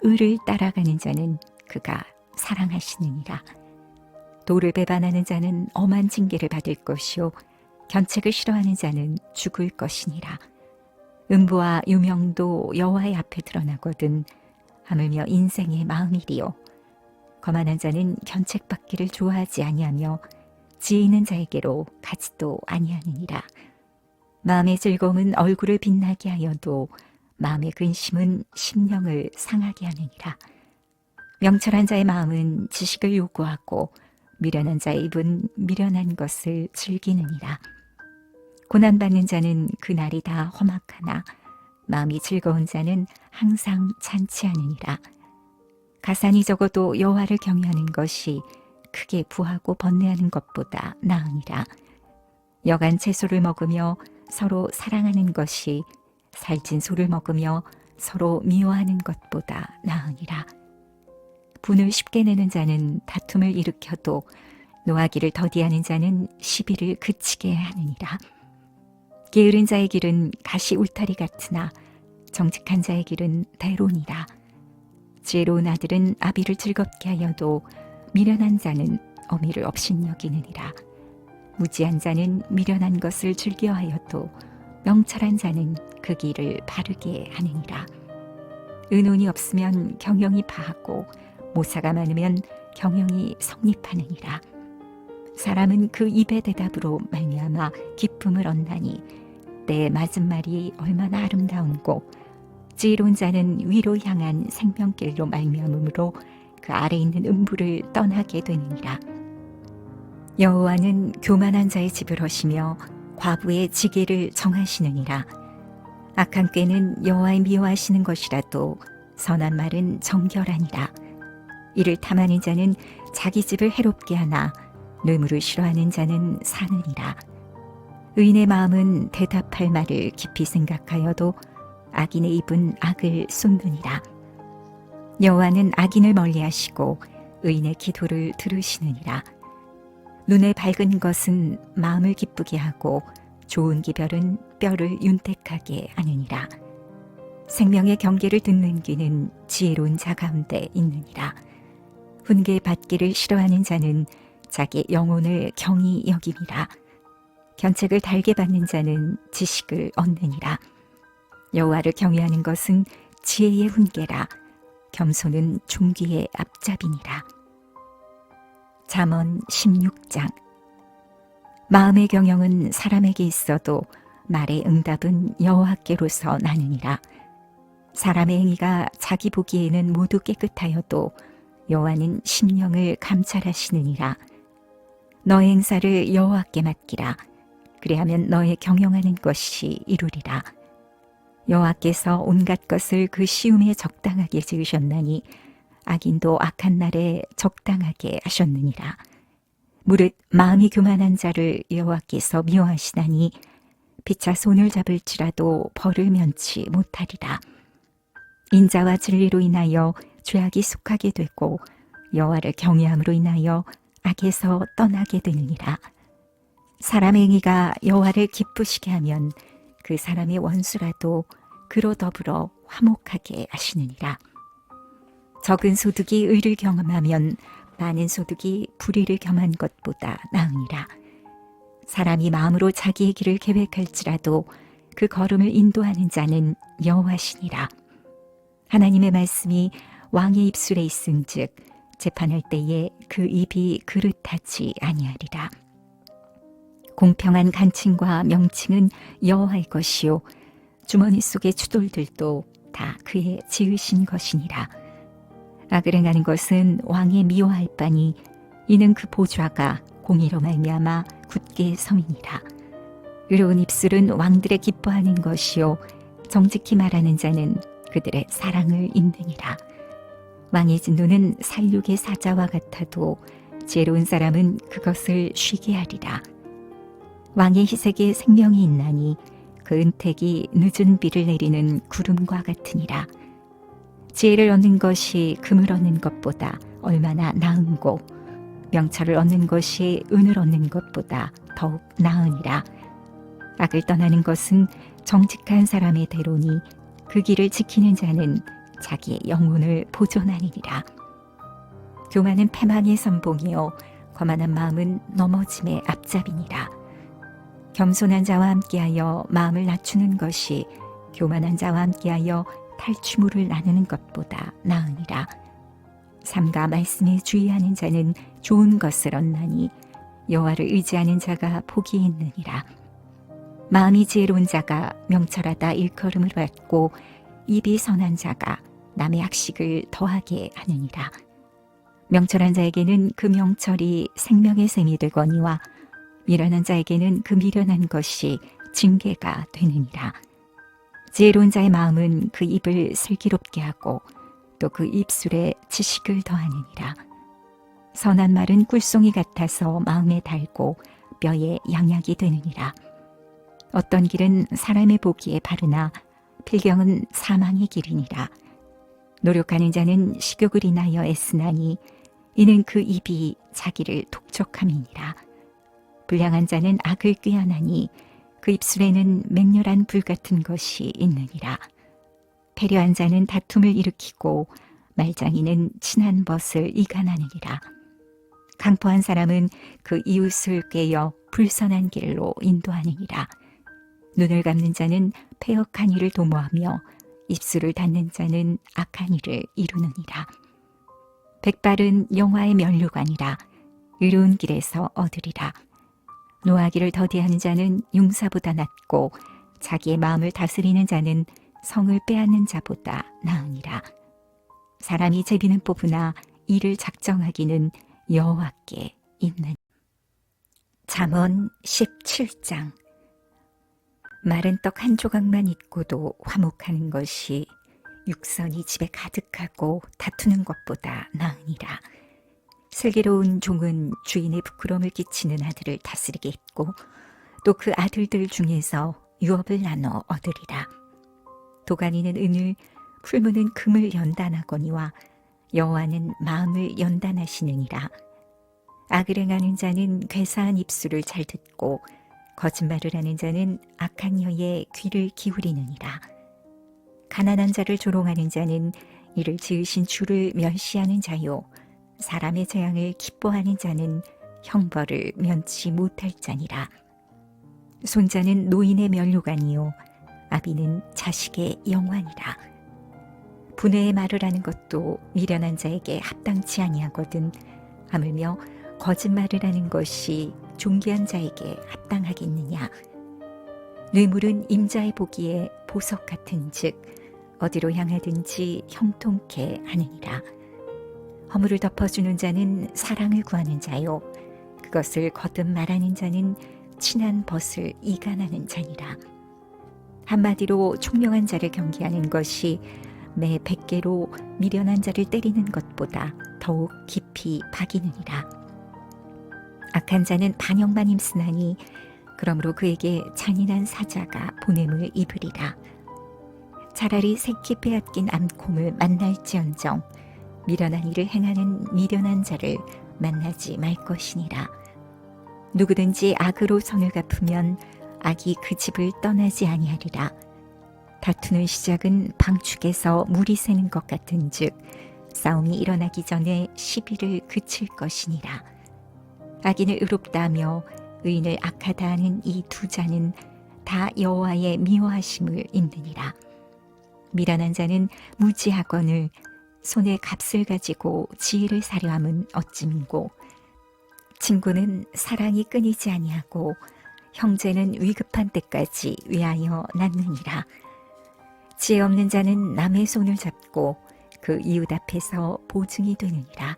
의를 따라가는 자는 그가 사랑하시느니라. 도를 배반하는 자는 엄한 징계를 받을 것이요 견책을 싫어하는 자는 죽을 것이니라. 음부와 유명도 여호와의 앞에 드러나거든 하물며 인생의 마음이리요. 거만한 자는 견책받기를 좋아하지 아니하며 지혜 있는 자에게로 가지도 아니하느니라. 마음의 즐거움은 얼굴을 빛나게 하여도 마음의 근심은 심령을 상하게 하느니라. 명철한 자의 마음은 지식을 요구하고 미련한 자의 입은 미련한 것을 즐기느니라. 고난받는 자는 그날이 다 험악하나 마음이 즐거운 자는 항상 잔치하느니라. 가산이 적어도 여호와를 경외하는 것이 크게 부하고 번뇌하는 것보다 나으니라. 여간 채소를 먹으며 서로 사랑하는 것이 살찐 소를 먹으며 서로 미워하는 것보다 나으니라. 분을 쉽게 내는 자는 다툼을 일으켜도 노하기를 더디하는 자는 시비를 그치게 하느니라. 게으른 자의 길은 가시 울타리 같으나 정직한 자의 길은 대론이라. 지혜로운 아들은 아비를 즐겁게 하여도 미련한 자는 어미를 업신여기느니라. 무지한 자는 미련한 것을 즐겨하여도 명철한 자는 그 길을 바르게 하느니라. 의논이 없으면 경영이 바하고 모사가 많으면 경영이 성립하느니라. 사람은 그 입의 대답으로 말미암아 기쁨을 얻나니 때에 맞은 말이 얼마나 아름다운고 지혜로운 자는 위로 향한 생명길로 말미암음으로 그 아래 있는 음부를 떠나게 되느니라. 여호와는 교만한 자의 집을 허시며 과부의 지게를 정하시느니라. 악한 꾀는 여호와의 미워하시는 것이라도 선한 말은 정결하니라. 이를 탐하는 자는 자기 집을 해롭게 하나 뇌물을 싫어하는 자는 사느니라. 의인의 마음은 대답할 말을 깊이 생각하여도 악인의 입은 악을 쏟느니라. 여호와는 악인을 멀리하시고 의인의 기도를 들으시느니라. 눈에 밝은 것은 마음을 기쁘게 하고 좋은 기별은 뼈를 윤택하게 하느니라. 생명의 경계를 듣는 귀는 지혜로운 자 가운데 있느니라. 훈계 받기를 싫어하는 자는 자기 영혼을 경히 여김이라. 견책을 달게 받는 자는 지식을 얻느니라. 여호와를 경외하는 것은 지혜의 훈계라. 겸손은 존귀의 앞잡이니라. 잠언 16장. 마음의 경영은 사람에게 있어도 말의 응답은 여호와께로서 나느니라. 사람의 행위가 자기 보기에는 모두 깨끗하여도 여호와는 심령을 감찰하시느니라. 너의 행사를 여호와께 맡기라. 그리하면 너의 경영하는 것이 이루리라. 여호와께서 온갖 것을 그 시음에 적당하게 지으셨나니 악인도 악한 날에 적당하게 하셨느니라. 무릇 마음이 교만한 자를 여호와께서 미워하시나니 피차 손을 잡을지라도 벌을 면치 못하리라. 인자와 진리로 인하여 죄악이 속하게 되고 여호와를 경외함으로 인하여 악에서 떠나게 되느니라. 사람의 행위가 여호와를 기쁘시게 하면 그 사람의 원수라도 그로 더불어 화목하게 하시느니라. 적은 소득이 의를 경험하면 많은 소득이 불의를 겸한 것보다 나으니라. 사람이 마음으로 자기의 길을 계획할지라도 그 걸음을 인도하는 자는 여호와시니라. 하나님의 말씀이 왕의 입술에 있은즉 재판할 때에 그 입이 그릇하지 아니하리라. 공평한 간칭과 명칭은 여호와의 것이요 주머니 속의 추돌들도 다 그의 지으신 것이니라. 악을 행하는 것은 왕의 미워할 바니 이는 그 보좌가 공의로 말미암아 굳게 서이니라. 의로운 입술은 왕들의 기뻐하는 것이요 정직히 말하는 자는 그들의 사랑을 입느니라. 왕의 진노는 살육의 사자와 같아도 지혜로운 사람은 그것을 쉬게 하리라. 왕의 희색에 생명이 있나니 그 은택이 늦은 비를 내리는 구름과 같으니라. 지혜를 얻는 것이 금을 얻는 것보다 얼마나 나은고 명철을 얻는 것이 은을 얻는 것보다 더욱 나으니라. 악을 떠나는 것은 정직한 사람의 대로니 그 길을 지키는 자는 자기의 영혼을 보존하니라. 교만은 패망의 선봉이요 거만한 마음은 넘어짐의 앞잡이니라. 겸손한 자와 함께하여 마음을 낮추는 것이 교만한 자와 함께하여 탈취물을 나누는 것보다 나으니라. 삼가 말씀에 주의하는 자는 좋은 것을 얻나니 여호와를 의지하는 자가 복이 있느니라. 마음이 지혜로운 자가 명철하다 일컬음을 받고 입이 선한 자가 남의 학식을 더하게 하느니라. 명철한 자에게는 그 명철이 생명의 샘이 되거니와 미련한 자에게는 그 미련한 것이 징계가 되느니라. 지혜로운 자의 마음은 그 입을 슬기롭게 하고 또 그 입술에 지식을 더하느니라. 선한 말은 꿀송이 같아서 마음에 달고 뼈에 양약이 되느니라. 어떤 길은 사람의 보기에 바르나 필경은 사망의 길이니라. 노력하는 자는 식욕을 인하여 애쓰나니 이는 그 입이 자기를 독촉함이니라. 불량한 자는 악을 꾀하나니 그 입술에는 맹렬한 불 같은 것이 있느니라. 패려한 자는 다툼을 일으키고 말장이는 친한 벗을 이간하느니라. 강포한 사람은 그 이웃을 꾀어 불선한 길로 인도하느니라. 눈을 감는 자는 패역한 일을 도모하며 입술을 닫는 자는 악한 일을 이루느니라. 백발은 영화의 면류관이라. 의로운 길에서 얻으리라. 노하기를 더디하는 자는 용사보다 낫고 자기의 마음을 다스리는 자는 성을 빼앗는 자보다 나으니라. 사람이 제비는 뽑으나 이를 작정하기는 여호와께 있는. 잠언 17장. 마른 떡 한 조각만 있고도 화목하는 것이 육선이 집에 가득하고 다투는 것보다 나으니라. 슬기로운 종은 주인의 부끄러움을 끼치는 아들을 다스리게 했고 또 그 아들들 중에서 유업을 나눠 얻으리라. 도가니는 은을, 풀무는 금을 연단하거니와 여호와는 마음을 연단하시느니라. 악을 행하는 자는 괴사한 입술을 잘 듣고 거짓말을 하는 자는 악한 여의 귀를 기울이느니라. 가난한 자를 조롱하는 자는 이를 지으신 주를 멸시하는 자요 사람의 재앙을 기뻐하는 자는 형벌을 면치 못할 자니라. 손자는 노인의 면류관이요 아비는 자식의 영환이라. 분해의 말을 하는 것도 미련한 자에게 합당치 아니하거든 하물며 거짓말을 하는 것이 존귀한 자에게 합당하겠느냐. 뇌물은 임자의 보기에 보석 같은즉 어디로 향하든지 형통케 하느니라. 허물을 덮어주는 자는 사랑을 구하는 자요 그것을 거듭 말하는 자는 친한 벗을 이간하는 자니라. 한마디로 총명한 자를 경계하는 것이 매 100개로 미련한 자를 때리는 것보다 더욱 깊이 박이느니라. 악한 자는 반역만 힘쓰나니 그러므로 그에게 잔인한 사자가 보냄을 입으리라. 차라리 새끼 빼앗긴 암콩을 만날지언정 미련한 일을 행하는 미련한 자를 만나지 말 것이니라. 누구든지 악으로 선을 갚으면 악이 그 집을 떠나지 아니하리라. 다투는 시작은 방축에서 물이 새는 것 같은즉 싸움이 일어나기 전에 시비를 그칠 것이니라. 악인을 의롭다 하며 의인을 악하다 하는 이 두 자는 다 여호와의 미워하심을 입느니라. 미련한 자는 무지하거늘 손에 값을 가지고 지혜를 사려함은 어찌민고. 친구는 사랑이 끊이지 아니하고 형제는 위급한 때까지 위하여 낳느니라. 지혜 없는 자는 남의 손을 잡고 그 이웃 앞에서 보증이 되느니라.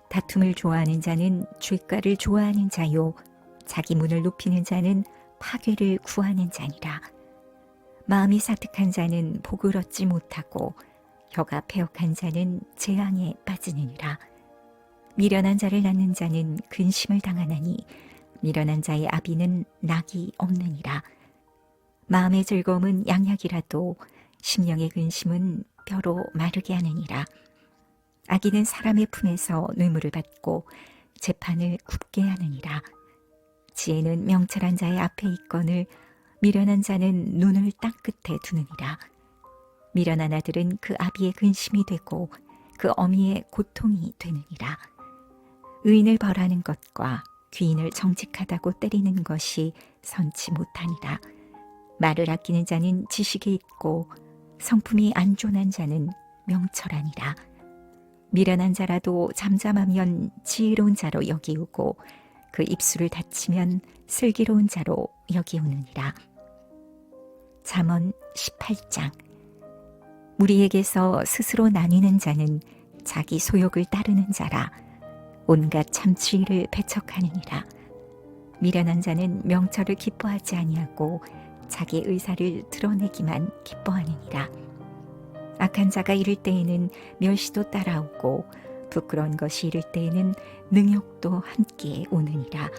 다툼을 좋아하는 자는 죄가를 좋아하는 자요 자기 문을 높이는 자는 파괴를 구하는 자니라. 마음이 사특한 자는 복을 얻지 못하고 혀가 패역한 자는 재앙에 빠지느니라. 미련한 자를 낳는 자는 근심을 당하나니 미련한 자의 아비는 낙이 없느니라. 마음의 즐거움은 양약이라도 심령의 근심은 뼈로 마르게 하느니라. 악인은 사람의 품에서 뇌물을 받고 재판을 굽게 하느니라. 지혜는 명철한 자의 앞에 있거늘 미련한 자는 눈을 땅 끝에 두느니라. 미련한 아들은 그 아비의 근심이 되고 그 어미의 고통이 되느니라. 의인을 벌하는 것과 귀인을 정직하다고 때리는 것이 선치 못하니라. 말을 아끼는 자는 지식이 있고 성품이 안존한 자는 명철하니라. 미련한 자라도 잠잠하면 지혜로운 자로 여기우고 그 입술을 닫히면 슬기로운 자로 여기우느니라. 잠언 18장. 무리에게서 스스로 나뉘는 자는 자기 소욕을 따르는 자라. 온갖 참치를 배척하느니라. 미련한 자는 명철을 기뻐하지 아니하고 자기 의사를 드러내기만 기뻐하느니라. 악한 자가 이를 때에는 멸시도 따라오고 부끄러운 것이 이를 때에는 능욕도 함께 오느니라.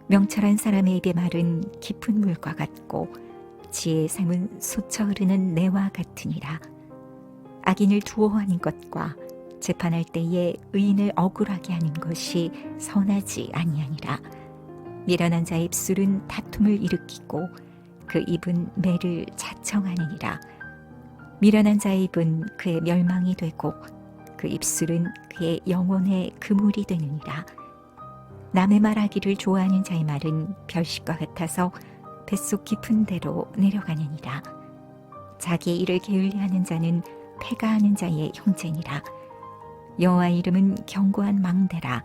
명철한 사람의 입의 말은 깊은 물과 같고 지혜의 샘은 솟아 흐르는 내와 같으니라. 악인을 두어하는 것과 재판할 때에 의인을 억울하게 하는 것이 선하지 아니하니라. 미련한 자의 입술은 다툼을 일으키고 그 입은 매를 자청하느니라. 미련한 자의 입은 그의 멸망이 되고 그 입술은 그의 영혼의 그물이 되느니라. 남의 말하기를 좋아하는 자의 말은 별식과 같아서 뱃속 깊은 데로 내려가느니라. 자기의 일을 게을리하는 자는 패가하는 자의 형제니라. 여호와의 이름은 견고한 망대라.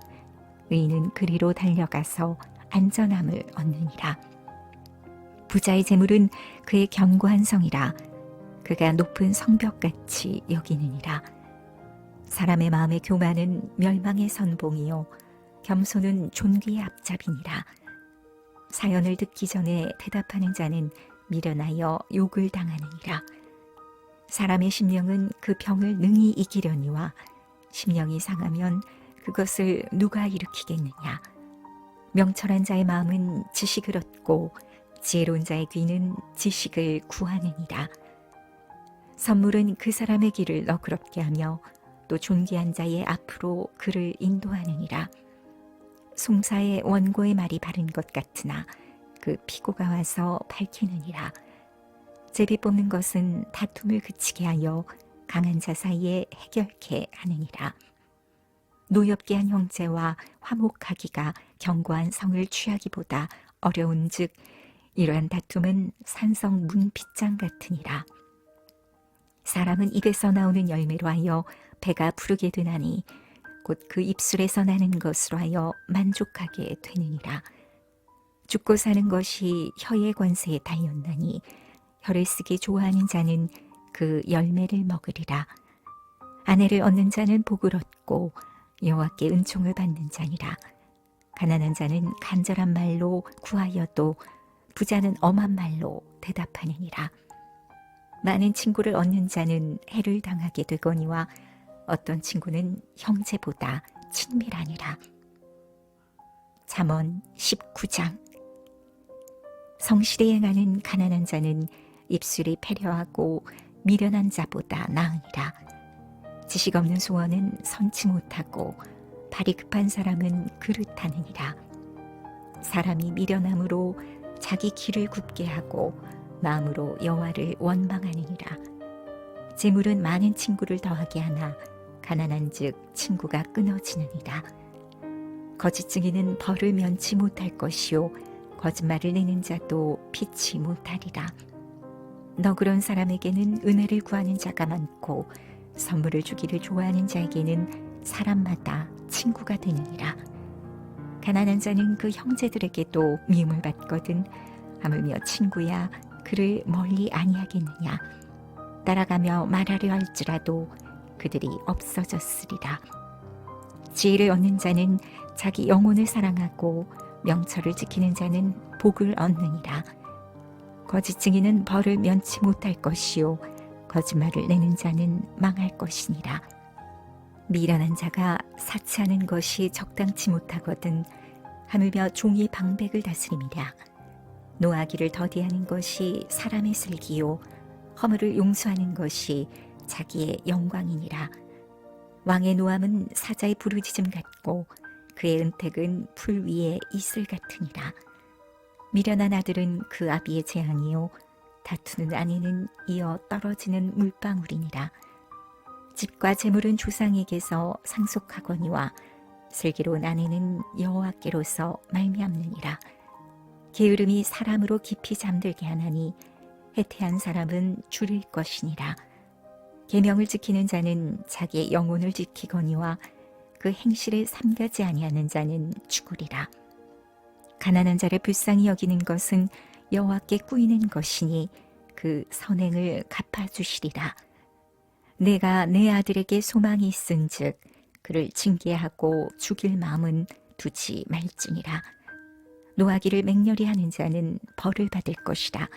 의인은 그리로 달려가서 안전함을 얻느니라. 부자의 재물은 그의 견고한 성이라. 그가 높은 성벽같이 여기느니라. 사람의 마음의 교만은 멸망의 선봉이요 겸손은 존귀의 앞잡이니라. 사연을 듣기 전에 대답하는 자는 미련하여 욕을 당하느니라. 사람의 심령은 그 병을 능히 이기려니와 심령이 상하면 그것을 누가 일으키겠느냐. 명철한 자의 마음은 지식을 얻고 지혜로운 자의 귀는 지식을 구하느니라. 선물은 그 사람의 길을 너그럽게 하며 또 존귀한 자의 앞으로 그를 인도하느니라. 송사의 원고의 말이 바른 것 같으나 그 피고가 와서 밝히느니라. 제비 뽑는 것은 다툼을 그치게 하여 강한 자 사이에 해결케 하느니라. 노엽게 한 형제와 화목하기가 견고한 성을 취하기보다 어려운즉 이러한 다툼은 산성 문빗장 같으니라. 사람은 입에서 나오는 열매로 하여 배가 부르게 되나니 곧 그 입술에서 나는 것으로 하여 만족하게 되느니라. 죽고 사는 것이 혀의 권세에 달렸나니 혀를 쓰기 좋아하는 자는 그 열매를 먹으리라. 아내를 얻는 자는 복을 얻고 여호와께 은총을 받는 자니라. 가난한 자는 간절한 말로 구하여도 부자는 엄한 말로 대답하느니라. 많은 친구를 얻는 자는 해를 당하게 되거니와 어떤 친구는 형제보다 친밀하니라. 잠언 19장. 성실히 행하는 가난한 자는 입술이 패려하고 미련한 자보다 나으니라. 지식 없는 소원은 선치 못하고 발이 급한 사람은 그릇하느니라. 사람이 미련함으로 자기 길을 굽게 하고 마음으로 여호와를 원망하느니라. 재물은 많은 친구를 더하게 하나 가난한즉 친구가 끊어지느니라. 거짓 증인은 벌을 면치 못할 것이요 거짓말을 내는 자도 피치 못하리라. 너그러운 사람에게는 은혜를 구하는 자가 많고 선물을 주기를 좋아하는 자에게는 사람마다 친구가 되느니라. 가난한 자는 그 형제들에게도 미움을 받거든 하물며 친구야 그를 멀리 아니하겠느냐. 따라가며 말하려 할지라도 그들이 없어졌으리라. 지혜를 얻는 자는 자기 영혼을 사랑하고 명철을 지키는 자는 복을 얻느니라. 거짓 증인은 벌을 면치 못할 것이요 거짓말을 내는 자는 망할 것이니라. 미련한 자가 사치하는 것이 적당치 못하거든 하물며 종이 방백을 다스림이라. 노하기를 더디하는 것이 사람의 슬기요 허물을 용서하는 것이 자기의 영광이니라. 왕의 노함은 사자의 부르짖음 같고 그의 은택은 풀 위에 이슬 같으니라. 미련한 아들은 그 아비의 재앙이요 다투는 아내는 이어 떨어지는 물방울이니라. 집과 재물은 조상에게서 상속하거니와 슬기로운 아내는 여호와께로서 말미암느니라. 게으름이 사람으로 깊이 잠들게 하나니 해태한 사람은 줄일 것이니라. 계명을 지키는 자는 자기의 영혼을 지키거니와 그 행실을 삼가지 아니하는 자는 죽으리라. 가난한 자를 불쌍히 여기는 것은 여호와께 꾸이는 것이니 그 선행을 갚아주시리라. 내가 내 아들에게 소망이 있은즉 그를 징계하고 죽일 마음은 두지 말지니라. 노하기를 맹렬히 하는 자는 벌을 받을 것이라.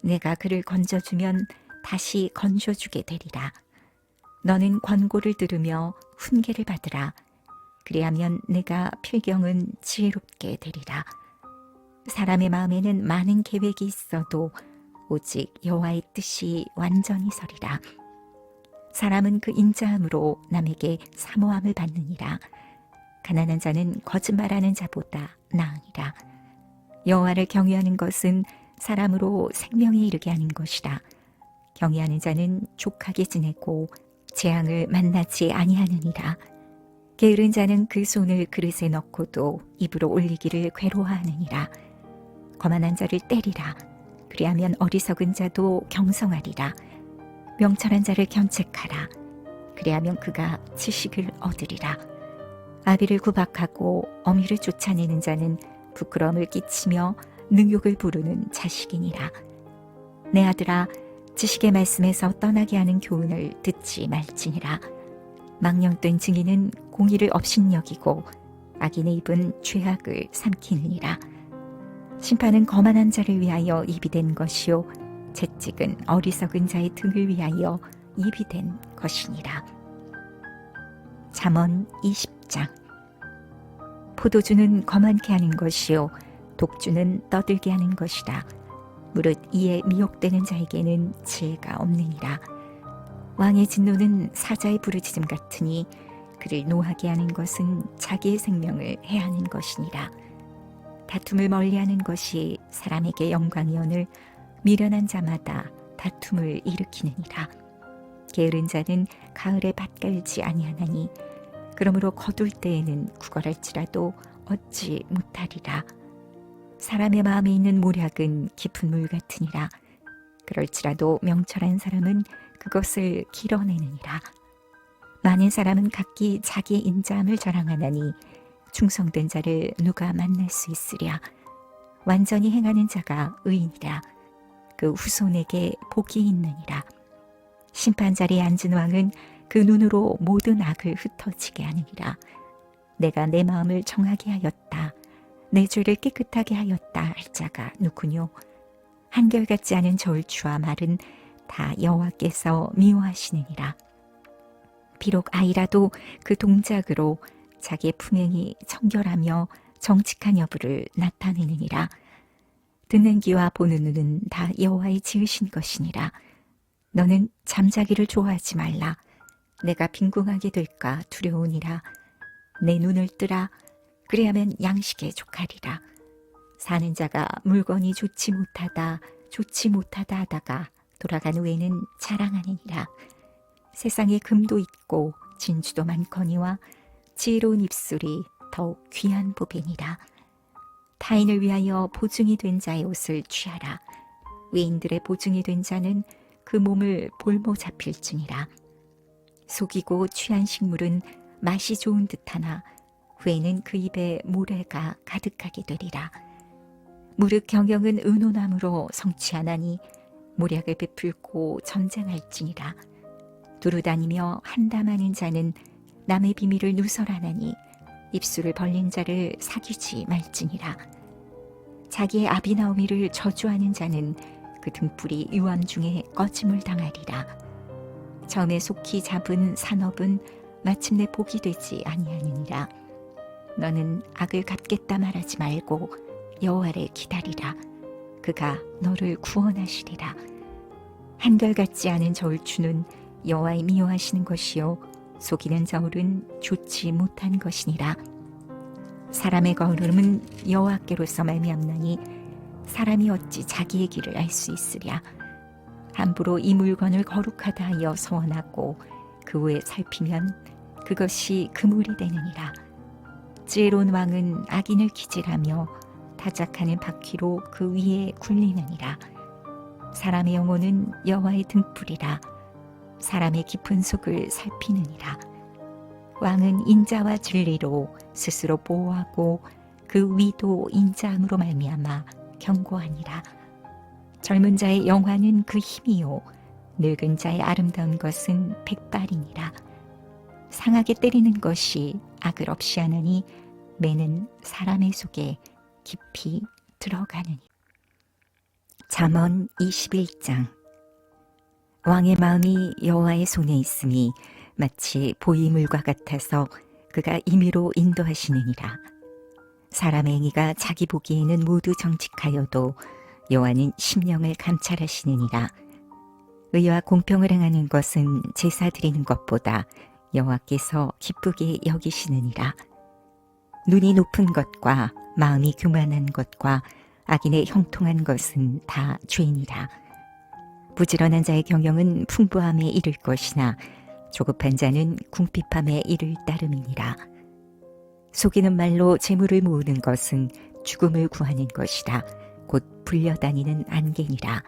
내가 그를 건져주면 다시 건져주게 되리라. 너는 권고를 들으며 훈계를 받으라. 그리하면 내가 필경은 지혜롭게 되리라. 사람의 마음에는 많은 계획이 있어도 오직 여호와의 뜻이 완전히 서리라. 사람은 그 인자함으로 남에게 사모함을 받느니라. 가난한 자는 거짓말하는 자보다 나으니라. 여호와를 경외하는 것은 사람으로 생명에 이르게 하는 것이라. 경외하는 자는 족하게 지내고 재앙을 만나지 아니하느니라. 게으른 자는 그 손을 그릇에 넣고도 입으로 올리기를 괴로워하느니라. 거만한 자를 때리라. 그리하면 어리석은 자도 경성하리라. 명철한 자를 견책하라. 그리하면 그가 지식을 얻으리라. 아비를 구박하고 어미를 쫓아내는 자는 부끄러움을 끼치며 능욕을 부르는 자식이니라. 내 아들아, 지식의 말씀에서 떠나게 하는 교훈을 듣지 말지니라. 망령된 증인은 공의를 업신여기고 악인의 입은 죄악을 삼키느니라. 심판은 거만한 자를 위하여 입이 된 것이요 채찍은 어리석은 자의 등을 위하여 입이 된 것이니라. 잠언 20장. 포도주는 거만케 하는 것이요 독주는 떠들게 하는 것이라. 무릇 이에 미혹되는 자에게는 지혜가 없느니라. 왕의 진노는 사자의 부르짖음 같으니 그를 노하게 하는 것은 자기의 생명을 해하는 것이니라. 다툼을 멀리하는 것이 사람에게 영광이오늘 미련한 자마다 다툼을 일으키느니라. 게으른 자는 가을에 밭 갈지 아니하나니 그러므로 거둘 때에는 구걸할지라도 얻지 못하리라. 사람의 마음에 있는 모략은 깊은 물 같으니라. 그럴지라도 명철한 사람은 그것을 길어내느니라. 많은 사람은 각기 자기의 인자함을 자랑하나니 충성된 자를 누가 만날 수 있으랴. 완전히 행하는 자가 의인이라. 그 후손에게 복이 있느니라. 심판자리에 앉은 왕은 그 눈으로 모든 악을 흩어지게 하느니라. 내가 내 마음을 정하게 하였다. 내 죄를 깨끗하게 하였다 할 자가 누구뇨? 한결같지 않은 저울추와 말은 다 여호와께서 미워하시느니라. 비록 아이라도 그 동작으로 자기의 품행이 청결하며 정직한 여부를 나타내느니라. 듣는 귀와 보는 눈은 다 여호와의 지으신 것이니라. 너는 잠자기를 좋아하지 말라. 내가 빈궁하게 될까 두려우니라. 내 눈을 뜨라. 그리하면 양식에 족하리라. 사는 자가 물건이 좋지 못하다 하다가 돌아간 후에는 자랑하느니라. 세상에 금도 있고 진주도 많거니와 지혜로운 입술이 더욱 귀한 보배니라. 타인을 위하여 보증이 된 자의 옷을 취하라. 외인들의 보증이 된 자는 그 몸을 볼모 잡힐지니라. 속이고 취한 식물은 맛이 좋은 듯하나 후에는 그 입에 모래가 가득하게 되리라. 무릇 경영은 의논함으로 성취하나니 모략을 베풀고 전쟁할지니라. 두루다니며 한담하는 자는 남의 비밀을 누설하나니 입술을 벌린 자를 사귀지 말지니라. 자기의 아비나오미를 저주하는 자는 그 등불이 유암 중에 꺼짐을 당하리라. 처음에 속히 잡은 산업은 마침내 복이 되지 아니하느니라. 너는 악을 갚겠다 말하지 말고 여호와를 기다리라. 그가 너를 구원하시리라. 한결같지 않은 저울추는 여호와의 미워하시는 것이요 속이는 저울은 좋지 못한 것이니라. 사람의 걸음은 여호와께로서 말미암나니 사람이 어찌 자기의 길을 알 수 있으랴. 함부로 이 물건을 거룩하다 하여 서원하고 그 후에 살피면 그것이 그물이 되느니라. 지혜로운 왕은 악인을 기질하며 타작하는 바퀴로 그 위에 굴리느니라. 사람의 영혼은 여호와의 등불이라. 사람의 깊은 속을 살피느니라. 왕은 인자와 진리로 스스로 보호하고 그 위도 인자함으로 말미암아 경고하니라. 젊은 자의 영화는 그 힘이요 늙은 자의 아름다운 것은 백발이니라. 상하게 때리는 것이 악을 없이 하느니 매는 사람의 속에 깊이 들어가느니. 잠언 21장. 왕의 마음이 여호와의 손에 있음이 마치 보이물과 같아서 그가 임의로 인도하시느니라. 사람의 행위가 자기 보기에는 모두 정직하여도 여호와는 심령을 감찰하시느니라. 의와 공평을 행하는 것은 제사 드리는 것보다 여호와께서 기쁘게 여기시느니라. 눈이 높은 것과 마음이 교만한 것과 악인의 형통한 것은 다 죄니라. 부지런한 자의 경영은 풍부함에 이를 것이나 조급한 자는 궁핍함에 이를 따름이니라. 속이는 말로 재물을 모으는 것은 죽음을 구하는 것이라. 곧 불려다니는 안개니라.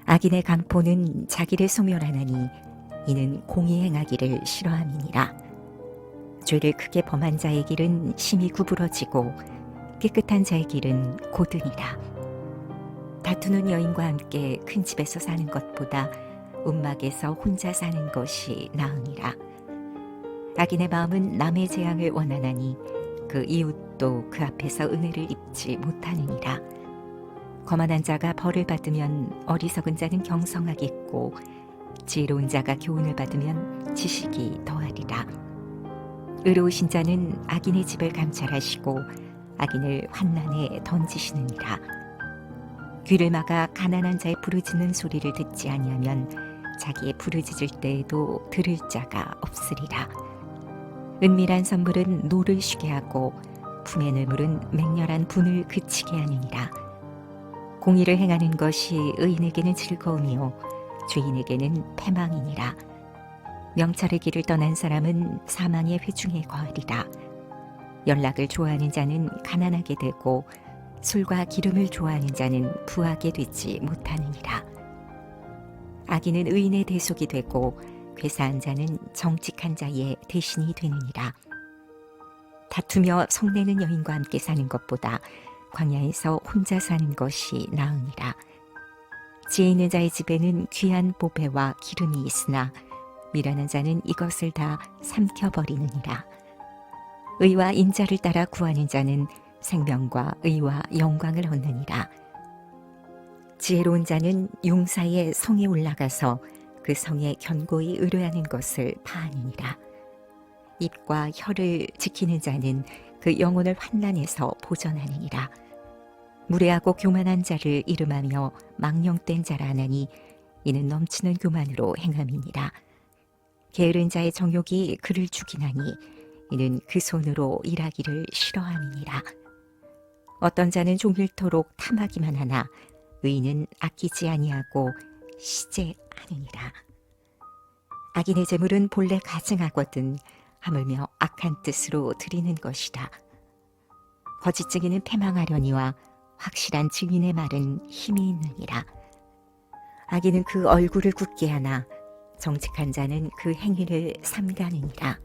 악인의 강포는 자기를 소멸하나니 이는 공의 행하기를 싫어함이니라. 죄를 크게 범한 자의 길은 심히 구부러지고 깨끗한 자의 길은 고드니라. 다투는 여인과 함께 큰 집에서 사는 것보다 움막에서 혼자 사는 것이 나으니라. 악인의 마음은 남의 재앙을 원하나니 그 이웃도 그 앞에서 은혜를 입지 못하느니라. 거만한 자가 벌을 받으면 어리석은 자는 경성하겠고 지혜로운 자가 교훈을 받으면 지식이 더하리라. 의로우신 자는 악인의 집을 감찰하시고 악인을 환난에 던지시느니라. 귀를 막아 가난한 자의 부르짖는 소리를 듣지 아니하면 자기의 부르짖을 때에도 들을 자가 없으리라. 은밀한 선물은 노를 쉬게 하고 품의 뇌물은 맹렬한 분을 그치게 하느니라. 공의를 행하는 것이 의인에게는 즐거움이요 죄인에게는 패망이니라. 명철의 길을 떠난 사람은 사망의 회중에 거하리라. 연락을 좋아하는 자는 가난하게 되고 술과 기름을 좋아하는 자는 부하게 되지 못하느니라. 악인은 의인의 대속이 되고 괴사한 자는 정직한 자의 대신이 되느니라. 다투며 성내는 여인과 함께 사는 것보다 광야에서 혼자 사는 것이 나으니라. 지혜 있는 자의 집에는 귀한 보배와 기름이 있으나 미련한 자는 이것을 다 삼켜버리느니라. 의와 인자를 따라 구하는 자는 생명과 의와 영광을 얻느니라. 지혜로운 자는 용사의 성에 올라가서 그 성에 견고히 의뢰하는 것을 파하느니라. 입과 혀를 지키는 자는 그 영혼을 환난에서 보전하느니라. 무례하고 교만한 자를 이름하며 망령된 자라 하나니 이는 넘치는 교만으로 행함이니라. 게으른 자의 정욕이 그를 죽이나니 이는 그 손으로 일하기를 싫어함이니라. 어떤 자는 종일토록 탐하기만 하나 의인은 아끼지 아니하고 시제하느니라. 악인의 재물은 본래 가증하거든 하물며 악한 뜻으로 드리는 것이라. 거짓 증인은 패망하려니와 확실한 증인의 말은 힘이 있느니라. 악인은 그 얼굴을 굳게 하나 정직한 자는 그 행위를 삼가느니라.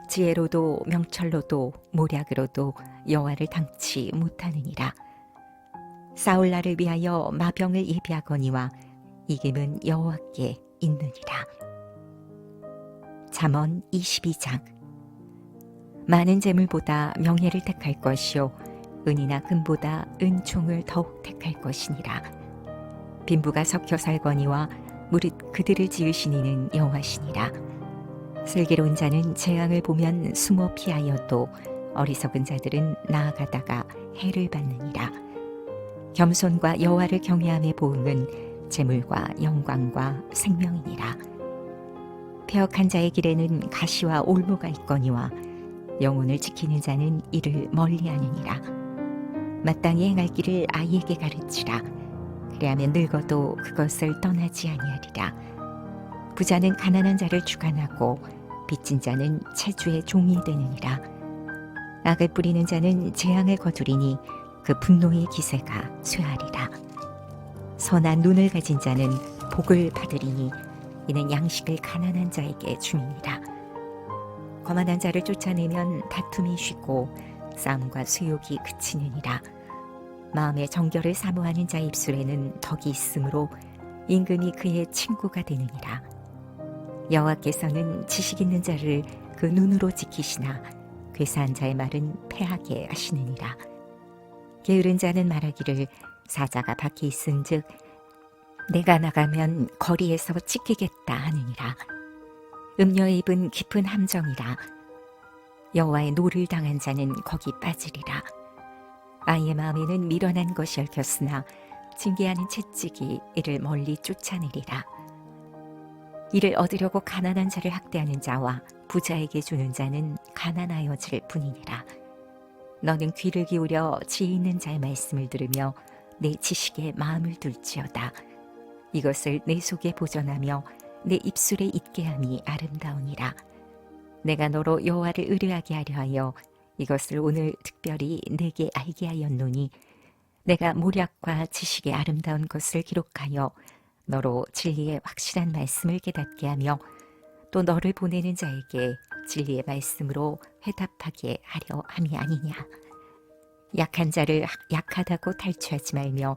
지혜로도 명철로도 모략으로도 여호와를 당치 못하느니라. 싸울 날을 위하여 마병을 예비하거니와 이김은 여호와께 있느니라. 잠언 22장. 많은 재물보다 명예를 택할 것이요 은이나 금보다 은총을 더욱 택할 것이니라. 빈부가 섞여 살거니와 무릇 그들을 지으신 이는 여호와시니라. 슬기로운 자는 재앙을 보면 숨어 피하여도 어리석은 자들은 나아가다가 해를 받느니라. 겸손과 여호와를 경외함의 보응은 재물과 영광과 생명이니라. 폐역한 자의 길에는 가시와 올무가 있거니와 영혼을 지키는 자는 이를 멀리하느니라. 마땅히 행할 길을 아이에게 가르치라. 그리하면 늙어도 그것을 떠나지 아니하리라. 부자는 가난한 자를 주관하고 빚진 자는 채주의 종이 되느니라. 악을 뿌리는 자는 재앙을 거두리니 그 분노의 기세가 쇠하리라. 선한 눈을 가진 자는 복을 받으리니 이는 양식을 가난한 자에게 줌이니라. 거만한 자를 쫓아내면 다툼이 쉬고 싸움과 수욕이 그치느니라. 마음의 정결을 사모하는 자의 입술에는 덕이 있으므로 임금이 그의 친구가 되느니라. 여호와께서는 지식 있는 자를 그 눈으로 지키시나 괴사한 자의 말은 패하게 하시느니라. 게으른 자는 말하기를 사자가 밖에 있은즉 내가 나가면 거리에서 찢기겠다 하느니라. 음녀의 입은 깊은 함정이라. 여호와의 노를 당한 자는 거기 빠지리라. 아이의 마음에는 미련한 것이 얽혔으나 징계하는 채찍이 이를 멀리 쫓아내리라. 이를 얻으려고 가난한 자를 학대하는 자와 부자에게 주는 자는 가난하여질 뿐이니라. 너는 귀를 기울여 지혜 있는 자의 말씀을 들으며 내 지식에 마음을 둘지어다. 이것을 내 속에 보존하며 내 입술에 있게 함이 아름다우니라. 내가 너로 여호와를 의뢰하게 하려 하여 이것을 오늘 특별히 내게 알게 하였노니 내가 모략과 지식의 아름다운 것을 기록하여 너로 진리의 확실한 말씀을 깨닫게 하며 또 너를 보내는 자에게 진리의 말씀으로 회답하게 하려 함이 아니냐. 약한 자를 약하다고 탈취하지 말며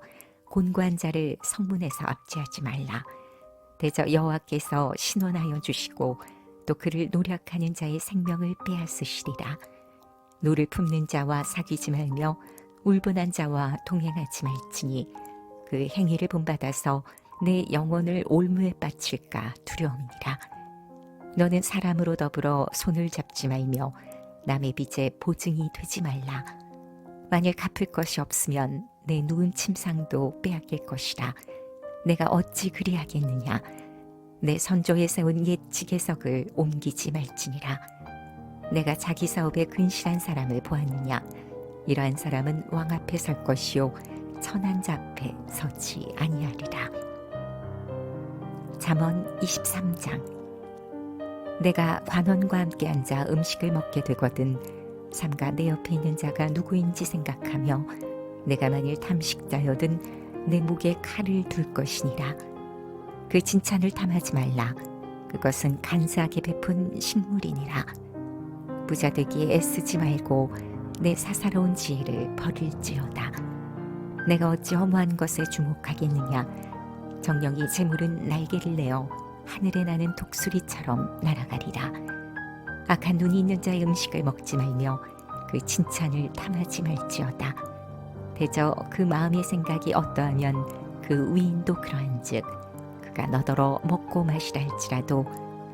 곤고한 자를 성문에서 압제하지 말라. 대저 여호와께서 신원하여 주시고 또 그를 노력하는 자의 생명을 빼앗으시리라. 노를 품는 자와 사귀지 말며 울분한 자와 동행하지 말지니 그 행위를 본받아서 내 영혼을 올무에 바칠까 두려움이니라. 너는 사람으로 더불어 손을 잡지 말며 남의 빚에 보증이 되지 말라. 만일 갚을 것이 없으면 내 누운 침상도 빼앗길 것이라. 내가 어찌 그리하겠느냐. 내 선조에 세운 옛 지계석을 옮기지 말지니라. 내가 자기 사업에 근실한 사람을 보았느냐. 이러한 사람은 왕 앞에 설 것이요 천한 자 앞에 서지 아니하리라. 잠언 23장. 내가 관원과 함께 앉아 음식을 먹게 되거든 삼가 내 옆에 있는 자가 누구인지 생각하며 내가 만일 탐식자여든 내 목에 칼을 둘 것이니라. 그 칭찬을 탐하지 말라. 그것은 간사하게 베푼 식물이니라. 부자 되기에 애쓰지 말고 내 사사로운 지혜를 버릴지어다. 내가 어찌 허무한 것에 주목하겠느냐. 정령이 재물은 날개를 내어 하늘에 나는 독수리처럼 날아가리라. 악한 눈이 있는 자의 음식을 먹지 말며 그 칭찬을 탐하지 말지어다. 대저 그 마음의 생각이 어떠하면 그 위인도 그러한즉 그가 너더러 먹고 마시라 할지라도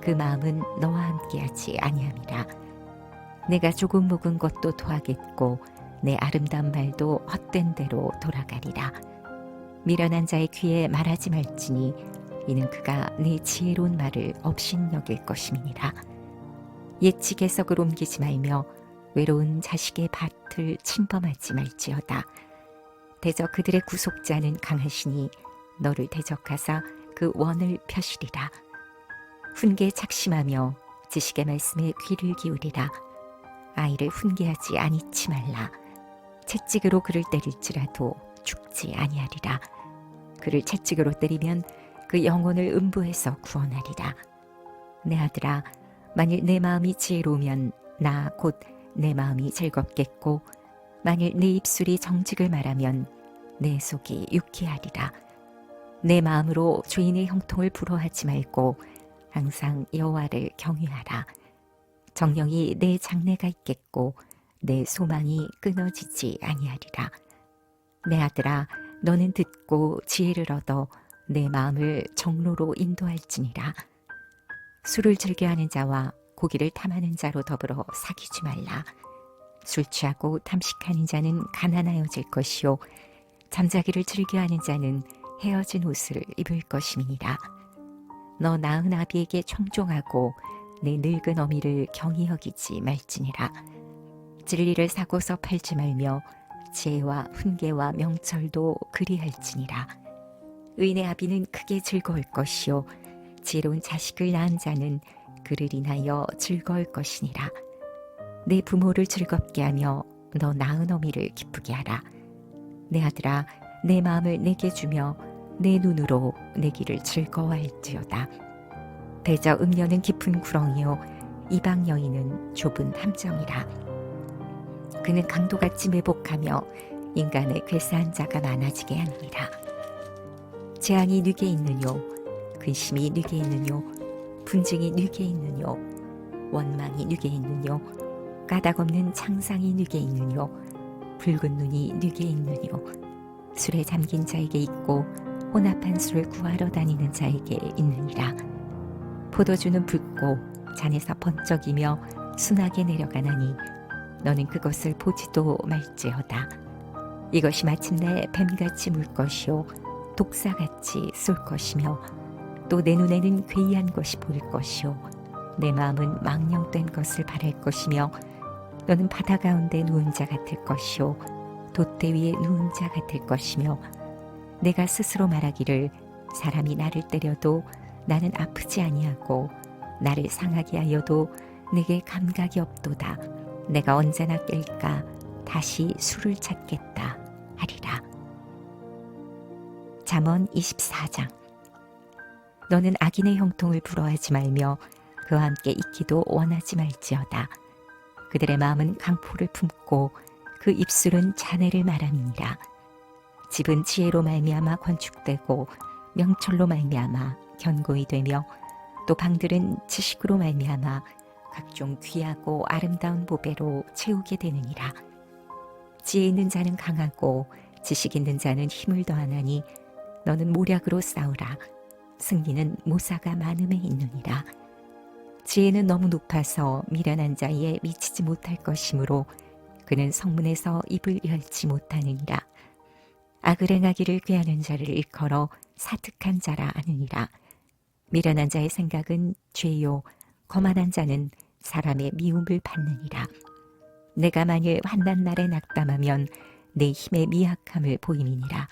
그 마음은 너와 함께하지 아니함이라. 내가 조금 묵은 것도 토하겠고 내 아름다운 말도 헛된 대로 돌아가리라. 미련한 자의 귀에 말하지 말지니 이는 그가 내 지혜로운 말을 업신여길 것임이니라. 옛 지계석을 옮기지 말며 외로운 자식의 밭을 침범하지 말지어다. 대저 그들의 구속자는 강하시니 너를 대적하사 그 원을 펴시리라. 훈계에 착심하며 지식의 말씀에 귀를 기울이라. 아이를 훈계하지 아니치 말라. 채찍으로 그를 때릴지라도 죽지 아니하리라. 그를 채찍으로 때리면 그 영혼을 음부에서 구원하리라. 내 아들아, 만일 내 마음이 지혜로우면 나 곧 내 마음이 즐겁겠고 만일 내 입술이 정직을 말하면 내 속이 유쾌하리라. 내 마음으로 주인의 형통을 부러워하지 말고 항상 여호와를 경외하라. 정령이 내 장래가 있겠고 내 소망이 끊어지지 아니하리라. 내 아들아, 너는 듣고 지혜를 얻어 내 마음을 정로로 인도할지니라. 술을 즐겨하는 자와 고기를 탐하는 자로 더불어 사귀지 말라. 술 취하고 탐식하는 자는 가난하여질 것이요 잠자기를 즐겨하는 자는 헤어진 옷을 입을 것임이니라. 너 나은 아비에게 청종하고 내 늙은 어미를 경히 여기지 말지니라. 진리를 사고서 팔지 말며 지혜와 훈계와 명철도 그리할지니라. 의인의 아비는 크게 즐거울 것이요 지혜로운 자식을 낳은 자는 그를 인하여 즐거울 것이니라. 내 부모를 즐겁게 하며 너 낳은 어미를 기쁘게 하라. 내 아들아, 내 마음을 내게 주며 내 눈으로 내 길을 즐거워할지어다. 대저 음녀는 깊은 구렁이요 이방 여인은 좁은 함정이라. 그는 강도같이 매복하며 인간의 괴사한 자가 많아지게 하느니라. 재앙이 누게 있느뇨, 근심이 누게 있느뇨, 분쟁이 누게 있느뇨, 원망이 누게 있느뇨, 까닭없는 창상이 누게 있느뇨, 붉은 눈이 누게 있느뇨. 술에 잠긴 자에게 있고 혼합한 술을 구하러 다니는 자에게 있느니라. 포도주는 붉고 잔에서 번쩍이며 순하게 내려가나니 너는 그것을 보지도 말지어다. 이것이 마침내 뱀같이 물 것이요 독사같이 쏠 것이며 또 내 눈에는 괴이한 것이 보일 것이요 내 마음은 망령된 것을 바랄 것이며 너는 바다 가운데 누운 자 같을 것이요 돛대 위에 누운 자 같을 것이며 내가 스스로 말하기를 사람이 나를 때려도 나는 아프지 아니하고 나를 상하게 하여도 내게 감각이 없도다. 내가 언제나 깰까 다시 술을 찾겠다 하리라. 잠언 24장. 너는 악인의 형통을 부러워하지 말며 그와 함께 있기도 원하지 말지어다. 그들의 마음은 강포를 품고 그 입술은 잔해를 말함이니라. 집은 지혜로 말미암아 건축되고 명철로 말미암아 견고히 되며 또 방들은 지식으로 말미암아 각종 귀하고 아름다운 보배로 채우게 되느니라. 지혜 있는 자는 강하고 지식 있는 자는 힘을 더하나니 너는 모략으로 싸우라. 승리는 모사가 많음에 있느니라. 지혜는 너무 높아서 미련한 자에 미치지 못할 것이므로 그는 성문에서 입을 열지 못하느니라. 악을 행하기를 꾀하는 자를 일컬어 사특한 자라 하느니라. 미련한 자의 생각은 죄요 거만한 자는 사람의 미움을 받느니라. 내가 만일 환난 날에 낙담하면 내 힘의 미약함을 보임이니라.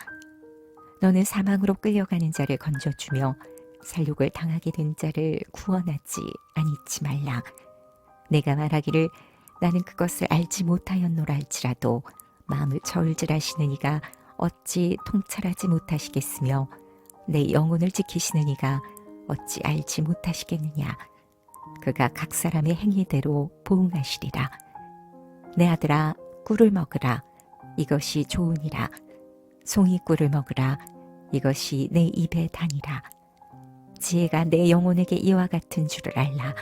너는 사망으로 끌려가는 자를 건져주며 살육을 당하게 된 자를 구원하지 아니치 말라. 내가 말하기를 나는 그것을 알지 못하였노라 할지라도 마음을 저울질하시는 이가 어찌 통찰하지 못하시겠으며 내 영혼을 지키시는 이가 어찌 알지 못하시겠느냐. 그가 각 사람의 행위대로 보응하시리라. 내 아들아, 꿀을 먹으라. 이것이 좋으니라. 송이 꿀을 먹으라. 이것이 내 입에 다니라. 지혜가 내 영혼에게 이와 같은 줄을 알라.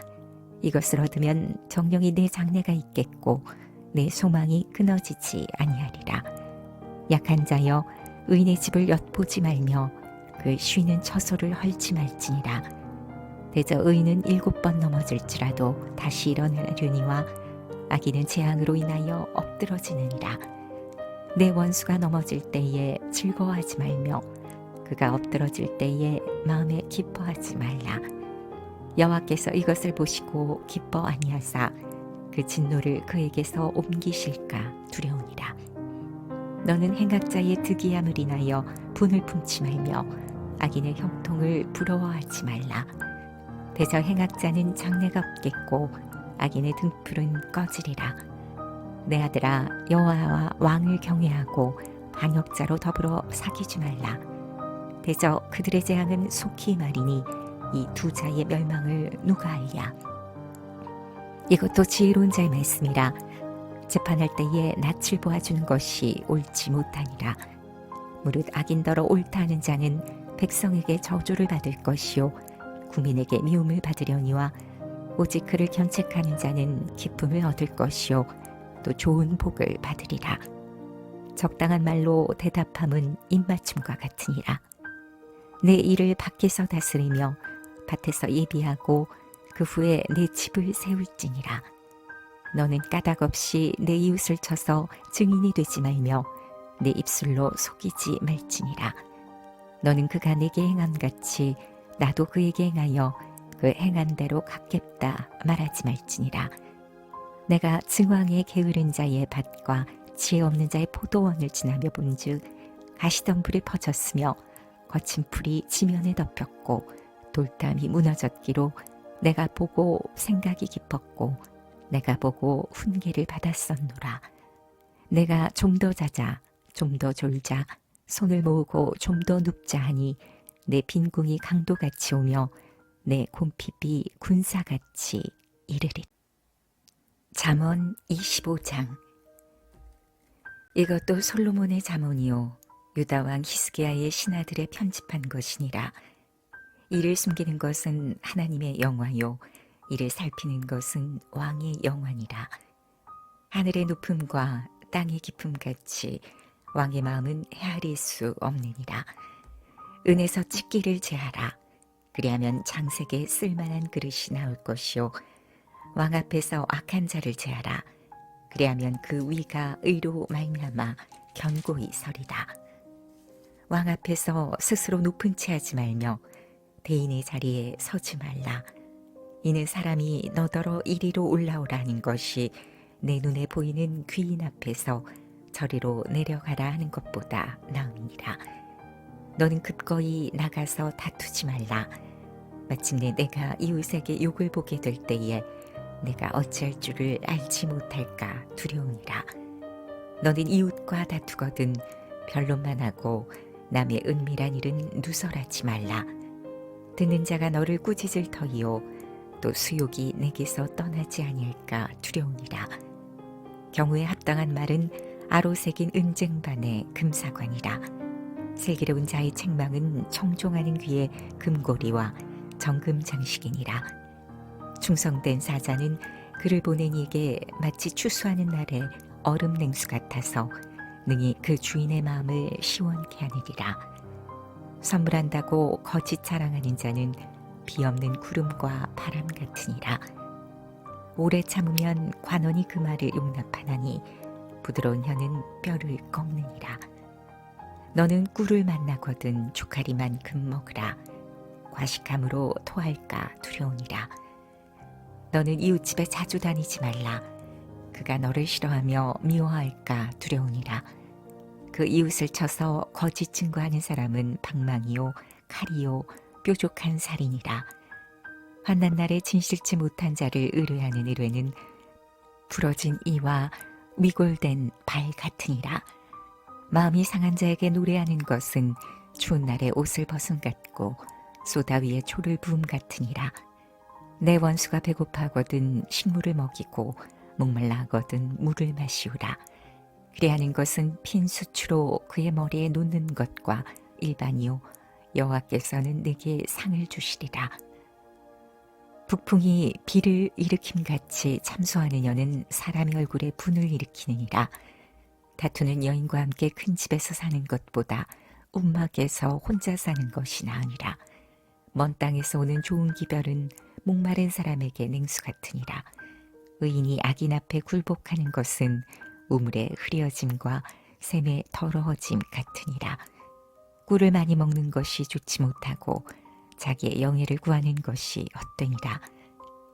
이것을 얻으면 정령이 내 장래가 있겠고 내 소망이 끊어지지 아니하리라. 약한 자여, 의인의 집을 엿보지 말며 그 쉬는 처소를 헐지 말지니라. 대저 의인은 7번 넘어질지라도 다시 일어나려니와 악인은 재앙으로 인하여 엎드러지느니라. 내 원수가 넘어질 때에 즐거워하지 말며 그가 엎드러질 때에 마음에 기뻐하지 말라. 여호와께서 이것을 보시고 기뻐 아니하사 그 진노를 그에게서 옮기실까 두려우니라. 너는 행악자의 득이함을 인하여 분을 품지 말며 악인의 형통을 부러워하지 말라. 대저 행악자는 장래가 없겠고 악인의 등불은 꺼지리라. 내 아들아, 여호와와 왕을 경외하고 반역자로 더불어 사귀지 말라. 대저 그들의 재앙은 속히 말이니 이 두 자의 멸망을 누가 알랴. 이것도 지혜로운 자의 말씀이라. 재판할 때에 낯을 보아주는 것이 옳지 못하니라. 무릇 악인더러 옳다 하는 자는 백성에게 저주를 받을 것이요 국민에게 미움을 받으려니와 오직 그를 견책하는 자는 기쁨을 얻을 것이요 또 좋은 복을 받으리라. 적당한 말로 대답함은 입맞춤과 같으니라. 내 일을 밖에서 다스리며 밭에서 예비하고 그 후에 내 집을 세울지니라. 너는 까닭 없이 내 이웃을 쳐서 증인이 되지 말며 내 입술로 속이지 말지니라. 너는 그가 내게 행한 같이 나도 그에게 행하여 그 행한 대로 갚겠다 말하지 말지니라. 내가 증왕의 게으른 자의 밭과 지혜 없는 자의 포도원을 지나며 본즉 가시덤불이 퍼졌으며 거친 풀이 지면에 덮였고 돌담이 무너졌기로 내가 보고 생각이 깊었고 내가 보고 훈계를 받았었노라. 내가 좀 더 자자 좀 더 졸자 손을 모으고 좀 더 눕자 하니 내 빈궁이 강도같이 오며 내 곰핍이 군사같이 이르리. 잠언 25장. 이것도 솔로몬의 잠언이요 유다 왕 히스기야의 신하들의 편집한 것이니라. 이를 숨기는 것은 하나님의 영화요 이를 살피는 것은 왕의 영화니라. 하늘의 높음과 땅의 깊음 같이 왕의 마음은 헤아릴 수 없느니라. 은에서 집기를 제하라. 그리하면 장색에 쓸만한 그릇이 나올 것이요 왕 앞에서 악한 자를 제하라. 그리하면 그 위가 의로 말미암아 견고히 서리라. 왕 앞에서 스스로 높은 채 하지 말며 대인의 자리에 서지 말라. 이는 사람이 너더러 이리로 올라오라 하는 것이 내 눈에 보이는 귀인 앞에서 저리로 내려가라 하는 것보다 나으니라. 너는 급거이 나가서 다투지 말라. 마침내 내가 이웃에게 욕을 보게 될 때에 내가 어찌할 줄을 알지 못할까 두려우니라. 너는 이웃과 다투거든 변론만 하고 남의 은밀한 일은 누설하지 말라. 듣는 자가 너를 꾸짖을 터이요 또 수욕이 내게서 떠나지 아니할까 두려우니라. 경우에 합당한 말은 아로새긴 은쟁반의 금사관이라. 슬기로운 자의 책망은 청종하는 귀의 금고리와 정금 장식이니라. 충성된 사자는 그를 보낸 이에게 마치 추수하는 날에 얼음 냉수 같아서 능히 그 주인의 마음을 시원케 하느니라. 선물한다고 거짓 자랑하는 자는 비 없는 구름과 바람 같으니라. 오래 참으면 관원이 그 말을 용납하나니 부드러운 혀는 뼈를 꺾느니라. 너는 꿀을 만나거든 조카리만큼 먹으라. 과식함으로 토할까 두려우니라. 너는 이웃집에 자주 다니지 말라. 그가 너를 싫어하며 미워할까 두려우니라. 그 이웃을 쳐서 거짓 증거하는 사람은 방망이요 칼이요 뾰족한 살이니라. 환난 날에 진실치 못한 자를 의뢰하는 의뢰는 부러진 이와 위골된 발 같으니라. 마음이 상한 자에게 노래하는 것은 추운 날에 옷을 벗음 같고 소다 위에 초를 부음 같으니라. 내 원수가 배고파하거든 식물을 먹이고 목말라 하거든 물을 마시우라. 그리하는 것은 핀 수추로 그의 머리에 놓는 것과 일반이요 여호와께서는 내게 상을 주시리라. 북풍이 비를 일으킴같이 참소하는 여는 사람의 얼굴에 분을 일으키느니라. 다투는 여인과 함께 큰 집에서 사는 것보다 움막에서 혼자 사는 것이 나으니라. 먼 땅에서 오는 좋은 기별은 목마른 사람에게 냉수 같으니라. 의인이 악인 앞에 굴복하는 것은 우물의 흐려짐과 샘의 더러워짐 같으니라. 꿀을 많이 먹는 것이 좋지 못하고 자기의 영예를 구하는 것이 헛되니라.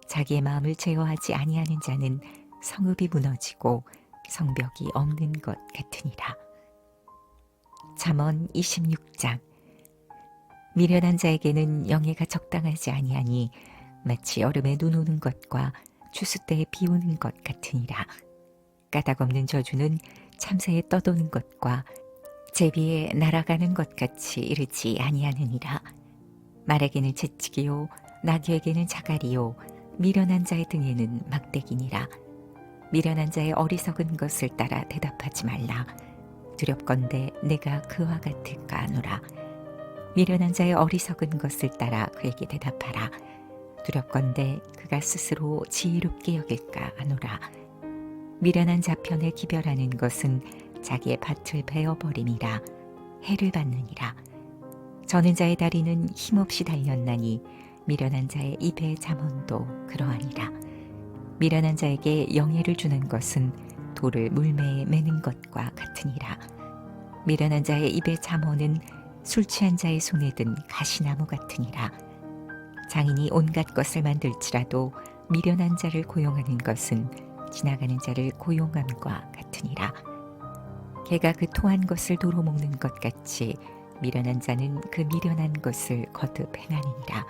자기의 마음을 제어하지 아니하는 자는 성읍이 무너지고 성벽이 없는 것 같으니라. 잠언 26장. 미련한 자에게는 영예가 적당하지 아니하니 마치 여름에 눈 오는 것과 추수 때에 비 오는 것 같으니라. 까닭 없는 저주는 참새에 떠도는 것과 제비에 날아가는 것 같이 이르지 아니하느니라. 말에게는 채찍이요 나귀에게는 자갈이요 미련한 자의 등에는 막대기니라. 미련한 자의 어리석은 것을 따라 대답하지 말라. 두렵건대 내가 그와 같을까 하노라. 미련한 자의 어리석은 것을 따라 그에게 대답하라. 두렵건대 그가 스스로 지혜롭게 여길까 하노라. 미련한 자편에 기별하는 것은 자기의 밭을 베어버림이라. 해를 받느니라. 저는 자의 다리는 힘없이 달렸나니 미련한 자의 입의 잠언도 그러하니라. 미련한 자에게 영예를 주는 것은 돌을 물매에 매는 것과 같으니라. 미련한 자의 입에 잠언은 술 취한 자의 손에 든 가시나무 같으니라. 장인이 온갖 것을 만들지라도 미련한 자를 고용하는 것은 지나가는 자를 고용함과 같으니라. 개가 그 토한 것을 도로 먹는 것 같이 미련한 자는 그 미련한 것을 거듭 행하느니라.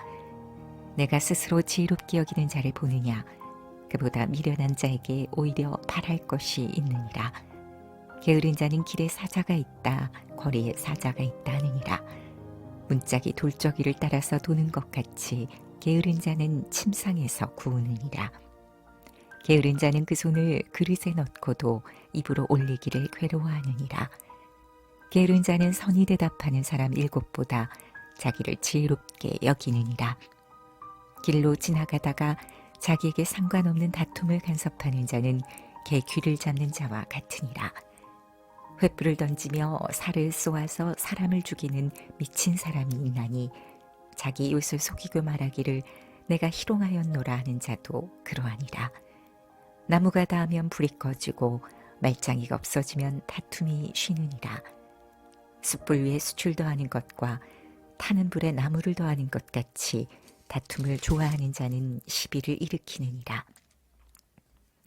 내가 스스로 지혜롭게 여기는 자를 보느냐? 그보다 미련한 자에게 오히려 바랄 것이 있느니라. 게으른 자는 길에 사자가 있다, 거리에 사자가 있다 하느니라. 문짝이 돌적이를 따라서 도는 것 같이 게으른 자는 침상에서 구우느니라. 게으른 자는 그 손을 그릇에 넣고도 입으로 올리기를 괴로워하느니라. 게으른 자는 선히 대답하는 사람 7보다 자기를 지혜롭게 여기느니라. 길로 지나가다가 자기에게 상관없는 다툼을 간섭하는 자는 개 귀를 잡는 자와 같으니라. 횃불을 던지며 살을 쏘아서 사람을 죽이는 미친 사람이 있나니 자기 이웃을 속이고 말하기를 내가 희롱하였노라 하는 자도 그러하니라. 나무가 닿으면 불이 꺼지고 말짱이가 없어지면 다툼이 쉬느니라. 숯불 위에 수출 더하는 것과 타는 불에 나무를 더하는 것 같이 다툼을 좋아하는 자는 시비를 일으키느니라.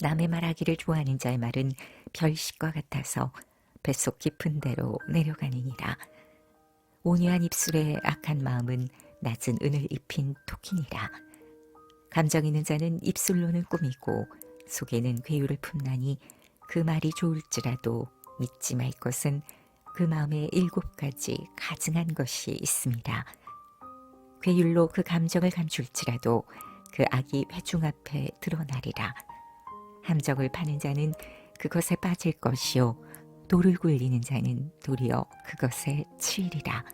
남의 말하기를 좋아하는 자의 말은 별식과 같아서 뱃속 깊은 데로 내려가느니라. 온유한 입술에 악한 마음은 낮은 은을 입힌 토끼니라. 감정 있는 자는 입술로는 꾸미고 속에는 괴유를 품나니 그 말이 좋을지라도 믿지 말 것은 그 마음에 7가지 가증한 것이 있습니다. 괴율로 그 감정을 감출지라도 그 악이 회중 앞에 드러나리라. 함정을 파는 자는 그것에 빠질 것이요 돌을 굴리는 자는 도리어 그것에 치이리라.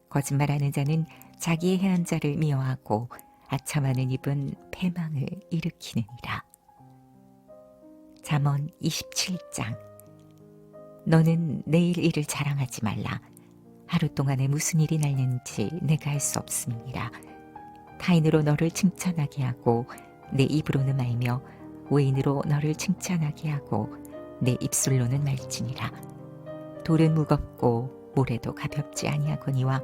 거짓말하는 자는 자기의 해한 자를 미워하고 아첨하는 입은 패망을 일으키느니라. 잠언 27장. 너는 내일 일을 자랑하지 말라. 하루 동안에 무슨 일이 날는지 내가 알 수 없음이니라. 타인으로 너를 칭찬하게 하고 내 입으로는 말며 외인으로 너를 칭찬하게 하고 내 입술로는 말지니라. 돌은 무겁고 모래도 가볍지 아니하거니와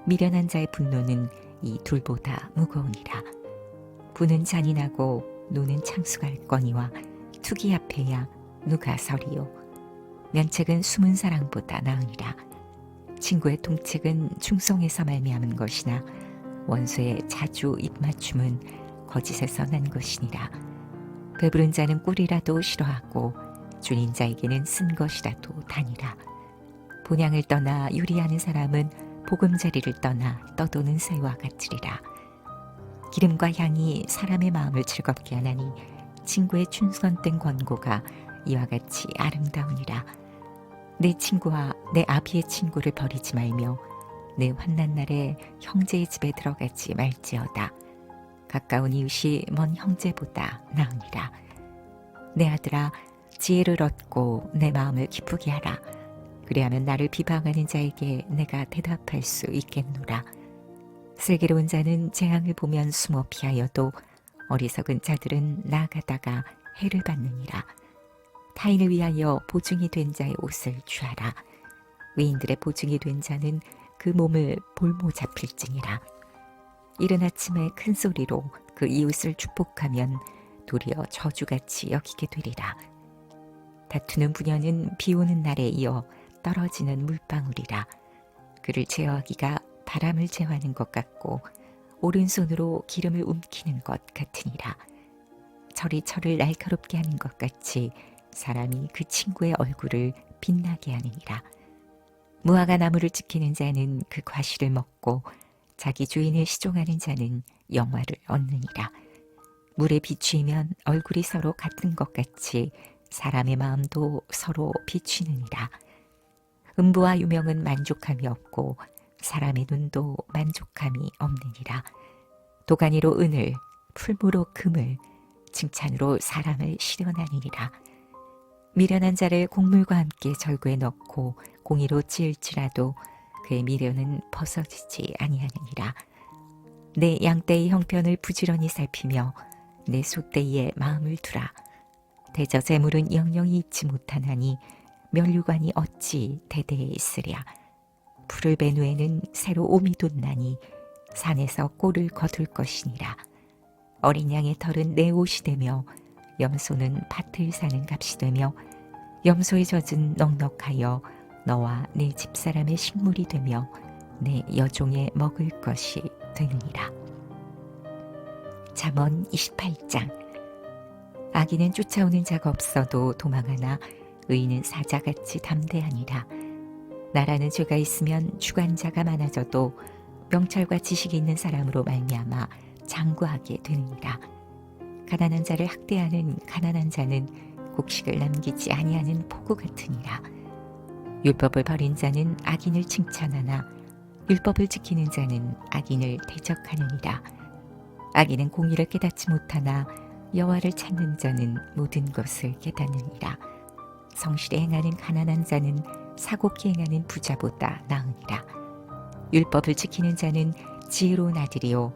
미련한 자의 분노는 이 둘보다 무거우니라. 부는 잔인하고 노는 창수갈 거니와 투기 앞에야 누가 서리요. 면책은 숨은 사랑보다 나으니라. 친구의 통책은 충성에서 말미암은 것이나 원수의 자주 입맞춤은 거짓에서 난 것이니라. 배부른 자는 꿀이라도 싫어하고 줄인 자에게는 쓴 것이라도 다니라. 본향을 떠나 유리하는 사람은 보금자리를 떠나 떠도는 새와 같으리라. 기름과 향이 사람의 마음을 즐겁게 하나니 친구의 충성된 권고가 이와 같이 아름다우니라. 내 친구와 내 아비의 친구를 버리지 말며 내 환난 날에 형제의 집에 들어가지 말지어다. 가까운 이웃이 먼 형제보다 나으니라. 내 아들아, 지혜를 얻고 내 마음을 기쁘게 하라. 그리하면 나를 비방하는 자에게 내가 대답할 수 있겠노라. 슬기로운 자는 재앙을 보면 숨어 피하여도 어리석은 자들은 나아가다가 해를 받느니라. 타인을 위하여 보증이 된 자의 옷을 취하라. 외인들의 보증이 된 자는 그 몸을 볼모 잡힐지니라. 이른 아침에 큰 소리로 그 이웃을 축복하면 도리어 저주같이 여기게 되리라. 다투는 부녀는 비 오는 날에 이어 떨어지는 물방울이라. 그를 제어하기가 바람을 제어하는 것 같고 오른손으로 기름을 움키는 것 같으니라. 철이 철을 날카롭게 하는 것 같이 사람이 그 친구의 얼굴을 빛나게 하느니라. 무화과 나무를 지키는 자는 그 과실을 먹고 자기 주인을 시종하는 자는 영화를 얻느니라. 물에 비추이면 얼굴이 서로 같은 것 같이 사람의 마음도 서로 비추느니라. 음부와 유명은 만족함이 없고 사람의 눈도 만족함이 없느니라. 도가니로 은을, 풀무로 금을, 칭찬으로 사람을 실현하느니라. 미련한 자를 곡물과 함께 절구에 넣고 공의로 찌을지라도 그의 미련은 벗어지지 아니하느니라. 내 양떼의 형편을 부지런히 살피며 내 소떼의 마음을 두라. 대저 재물은 영영이 잊지 못하나니 면류관이 어찌 대대에 있으랴. 풀을 벤 후에는 새로 오미 돋나니 산에서 꼴을 거둘 것이니라. 어린 양의 털은 내 옷이 되며 염소는 밭을 사는 값이 되며 염소의 젖은 넉넉하여 너와 내 집사람의 식물이 되며 내 여종의 먹을 것이 되느니라. 잠언 28장. 악인은 쫓아오는 자가 없어도 도망하나 의인은 사자같이 담대하니라. 나라는 죄가 있으면 주관자가 많아져도 명철과 지식이 있는 사람으로 말미암아 장구하게 되느니라. 가난한 자를 학대하는 가난한 자는 곡식을 남기지 아니하는 포구 같으니라. 율법을 버린 자는 악인을 칭찬하나 율법을 지키는 자는 악인을 대적하느니라. 악인은 공의를 깨닫지 못하나 여호와를 찾는 자는 모든 것을 깨닫느니라. 성실히 행하는 가난한 자는 사곡히 행하는 부자보다 나으니라. 율법을 지키는 자는 지혜로운 아들이요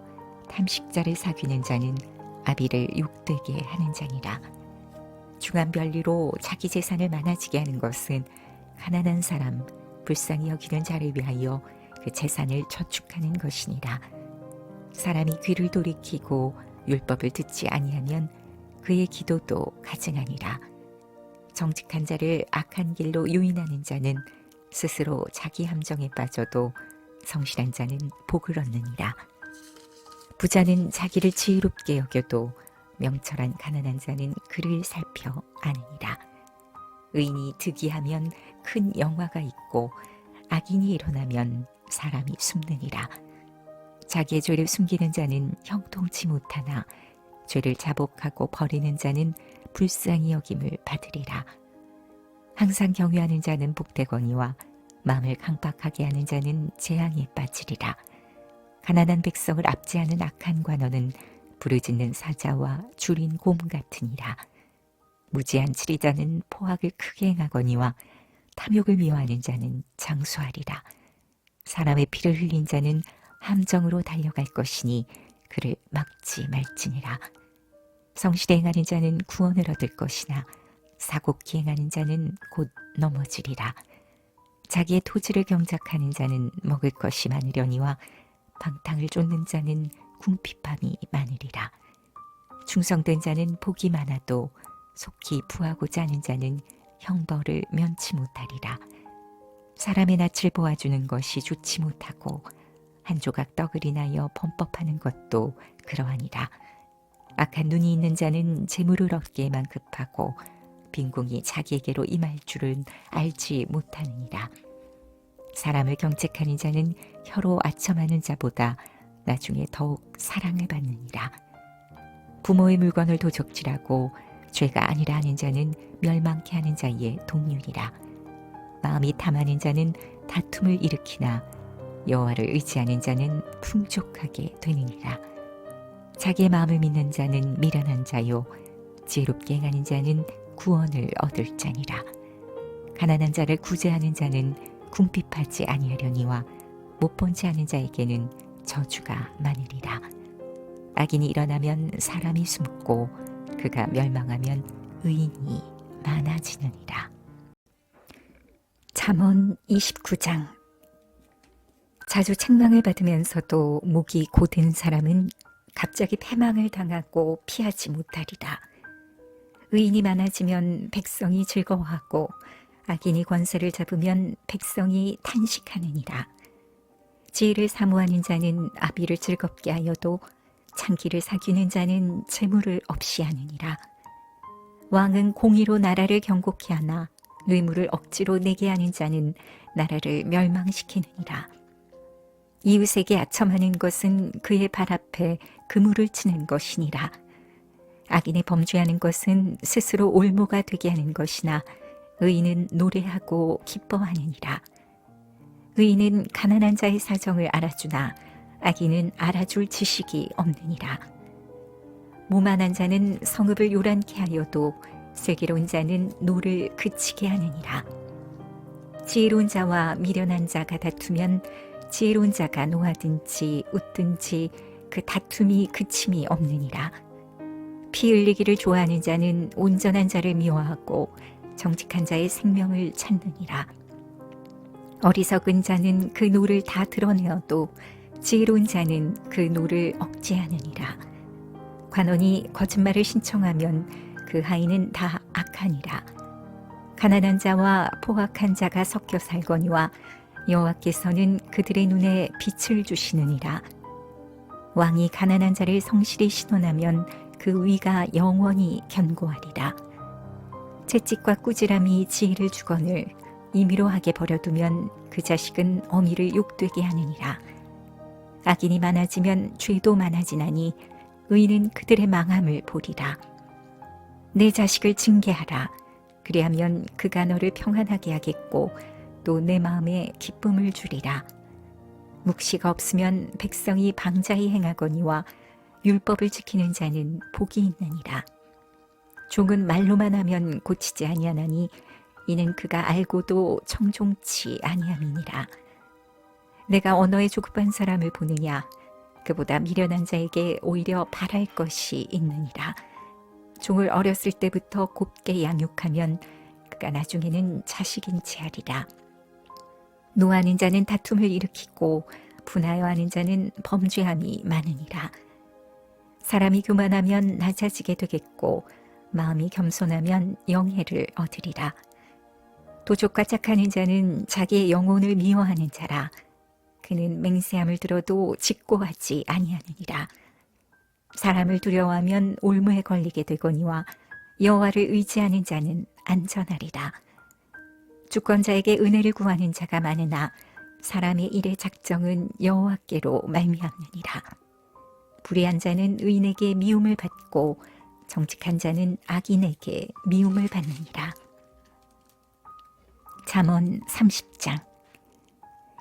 탐식자를 사귀는 자는 아비를 욕되게 하는 자니라. 중한 별리로 자기 재산을 많아지게 하는 것은 가난한 사람, 불쌍히 여기는 자를 위하여 그 재산을 저축하는 것이니라. 사람이 귀를 돌이키고 율법을 듣지 아니하면 그의 기도도 가증하니라. 정직한 자를 악한 길로 유인하는 자는 스스로 자기 함정에 빠져도 성실한 자는 복을 얻느니라. 부자는 자기를 지혜롭게 여겨도 명철한 가난한 자는 그를 살펴 아느니라. 의인이 득이하면 큰 영화가 있고 악인이 일어나면 사람이 숨느니라. 자기의 죄를 숨기는 자는 형통치 못하나 죄를 자복하고 버리는 자는 불쌍히 여김을 받으리라. 항상 경외하는 자는 복되거니와 마음을 강박하게 하는 자는 재앙에 빠지리라. 가난한 백성을 압제하는 악한 관원은 부르짖는 사자와 줄인 곰 같으니라. 무지한 치리자는 포악을 크게 행하거니와 탐욕을 미워하는 자는 장수하리라. 사람의 피를 흘린 자는 함정으로 달려갈 것이니 그를 막지 말지니라. 성실히 행하는 자는 구원을 얻을 것이나 사곡히 행하는 자는 곧 넘어지리라. 자기의 토지를 경작하는 자는 먹을 것이 많으려니와 방탕을 쫓는 자는 궁핍함이 많으리라. 충성된 자는 복이 많아도 속히 부하고자 하는 자는 형벌을 면치 못하리라. 사람의 낯을 보아주는 것이 좋지 못하고 한 조각 떡을 인하여 범법하는 것도 그러하니라. 악한 눈이 있는 자는 재물을 얻기에만 급하고 빈궁이 자기에게로 임할 줄은 알지 못하느니라. 사람을 경책하는 자는 혀로 아첨하는 자보다 나중에 더욱 사랑을 받느니라. 부모의 물건을 도적질하고 죄가 아니라 하는 자는 멸망케 하는 자의 동률이라. 마음이 탐하는 자는 다툼을 일으키나 여호와를 의지하는 자는 풍족하게 되느니라. 자기의 마음을 믿는 자는 미련한 자요 지혜롭게 행하는 자는 구원을 얻을 자니라. 가난한 자를 구제하는 자는 궁핍하지 아니하려니와 못 본지 않은 자에게는 저주가 많으리라. 악인이 일어나면 사람이 숨고 그가 멸망하면 의인이 많아지느니라. 잠언 29장. 자주 책망을 받으면서도 목이 곧은 사람은 갑자기 패망을 당하고 피하지 못하리라. 의인이 많아지면 백성이 즐거워하고 악인이 권세를 잡으면 백성이 탄식하느니라. 지혜를 사모하는 자는 아비를 즐겁게 하여도 창기를 사귀는 자는 재물을 없이 하느니라. 왕은 공의로 나라를 경고케 하나 뇌물을 억지로 내게 하는 자는 나라를 멸망시키느니라. 이웃에게 아첨하는 것은 그의 발 앞에 그물을 치는 것이니라. 악인의 범죄하는 것은 스스로 올무가 되게 하는 것이나 의인은 노래하고 기뻐하느니라. 의인은 가난한 자의 사정을 알아주나 악인은 알아줄 지식이 없느니라. 무만한 자는 성읍을 요란케 하여도 슬기로운 자는 노를 그치게 하느니라. 지혜로운 자와 미련한 자가 다투면 지혜로운 자가 노하든지 웃든지 그 다툼이 그침이 없느니라. 피 흘리기를 좋아하는 자는 온전한 자를 미워하고 정직한 자의 생명을 찾느니라. 어리석은 자는 그 노를 다 드러내어도 지혜로운 자는 그 노를 억제하느니라. 관원이 거짓말을 신청하면 그 하인은 다 악하니라. 가난한 자와 포악한 자가 섞여 살거니와 여호와께서는 그들의 눈에 빛을 주시느니라. 왕이 가난한 자를 성실히 신원하면 그 위가 영원히 견고하리라. 채찍과 꾸지람이 지혜를 주거늘 임의로 하게 버려두면 그 자식은 어미를 욕되게 하느니라. 악인이 많아지면 죄도 많아지나니 의인은 그들의 망함을 보리라. 내 자식을 징계하라. 그리하면 그가 너를 평안하게 하겠고 또 내 마음에 기쁨을 주리라. 묵시가 없으면 백성이 방자히 행하거니와 율법을 지키는 자는 복이 있느니라. 종은 말로만 하면 고치지 아니하나니 이는 그가 알고도 청종치 아니함이니라. 내가 언어에 조급한 사람을 보느냐? 그보다 미련한 자에게 오히려 바랄 것이 있느니라. 종을 어렸을 때부터 곱게 양육하면 그가 나중에는 자식인 채 하리라. 노하는 자는 다툼을 일으키고 분하여 하는 자는 범죄함이 많으니라. 사람이 교만하면 낮아지게 되겠고 마음이 겸손하면 영예를 얻으리라. 도적과 짝하는 자는 자기의 영혼을 미워하는 자라. 그는 맹세함을 들어도 직고하지 아니하느니라. 사람을 두려워하면 올무에 걸리게 되거니와 여호와를 의지하는 자는 안전하리라. 주권자에게 은혜를 구하는 자가 많으나 사람의 일의 작정은 여호와께로 말미암느니라. 불의한 자는 의인에게 미움을 받고 정직한 자는 악인에게 미움을 받느니라. 잠언 30장.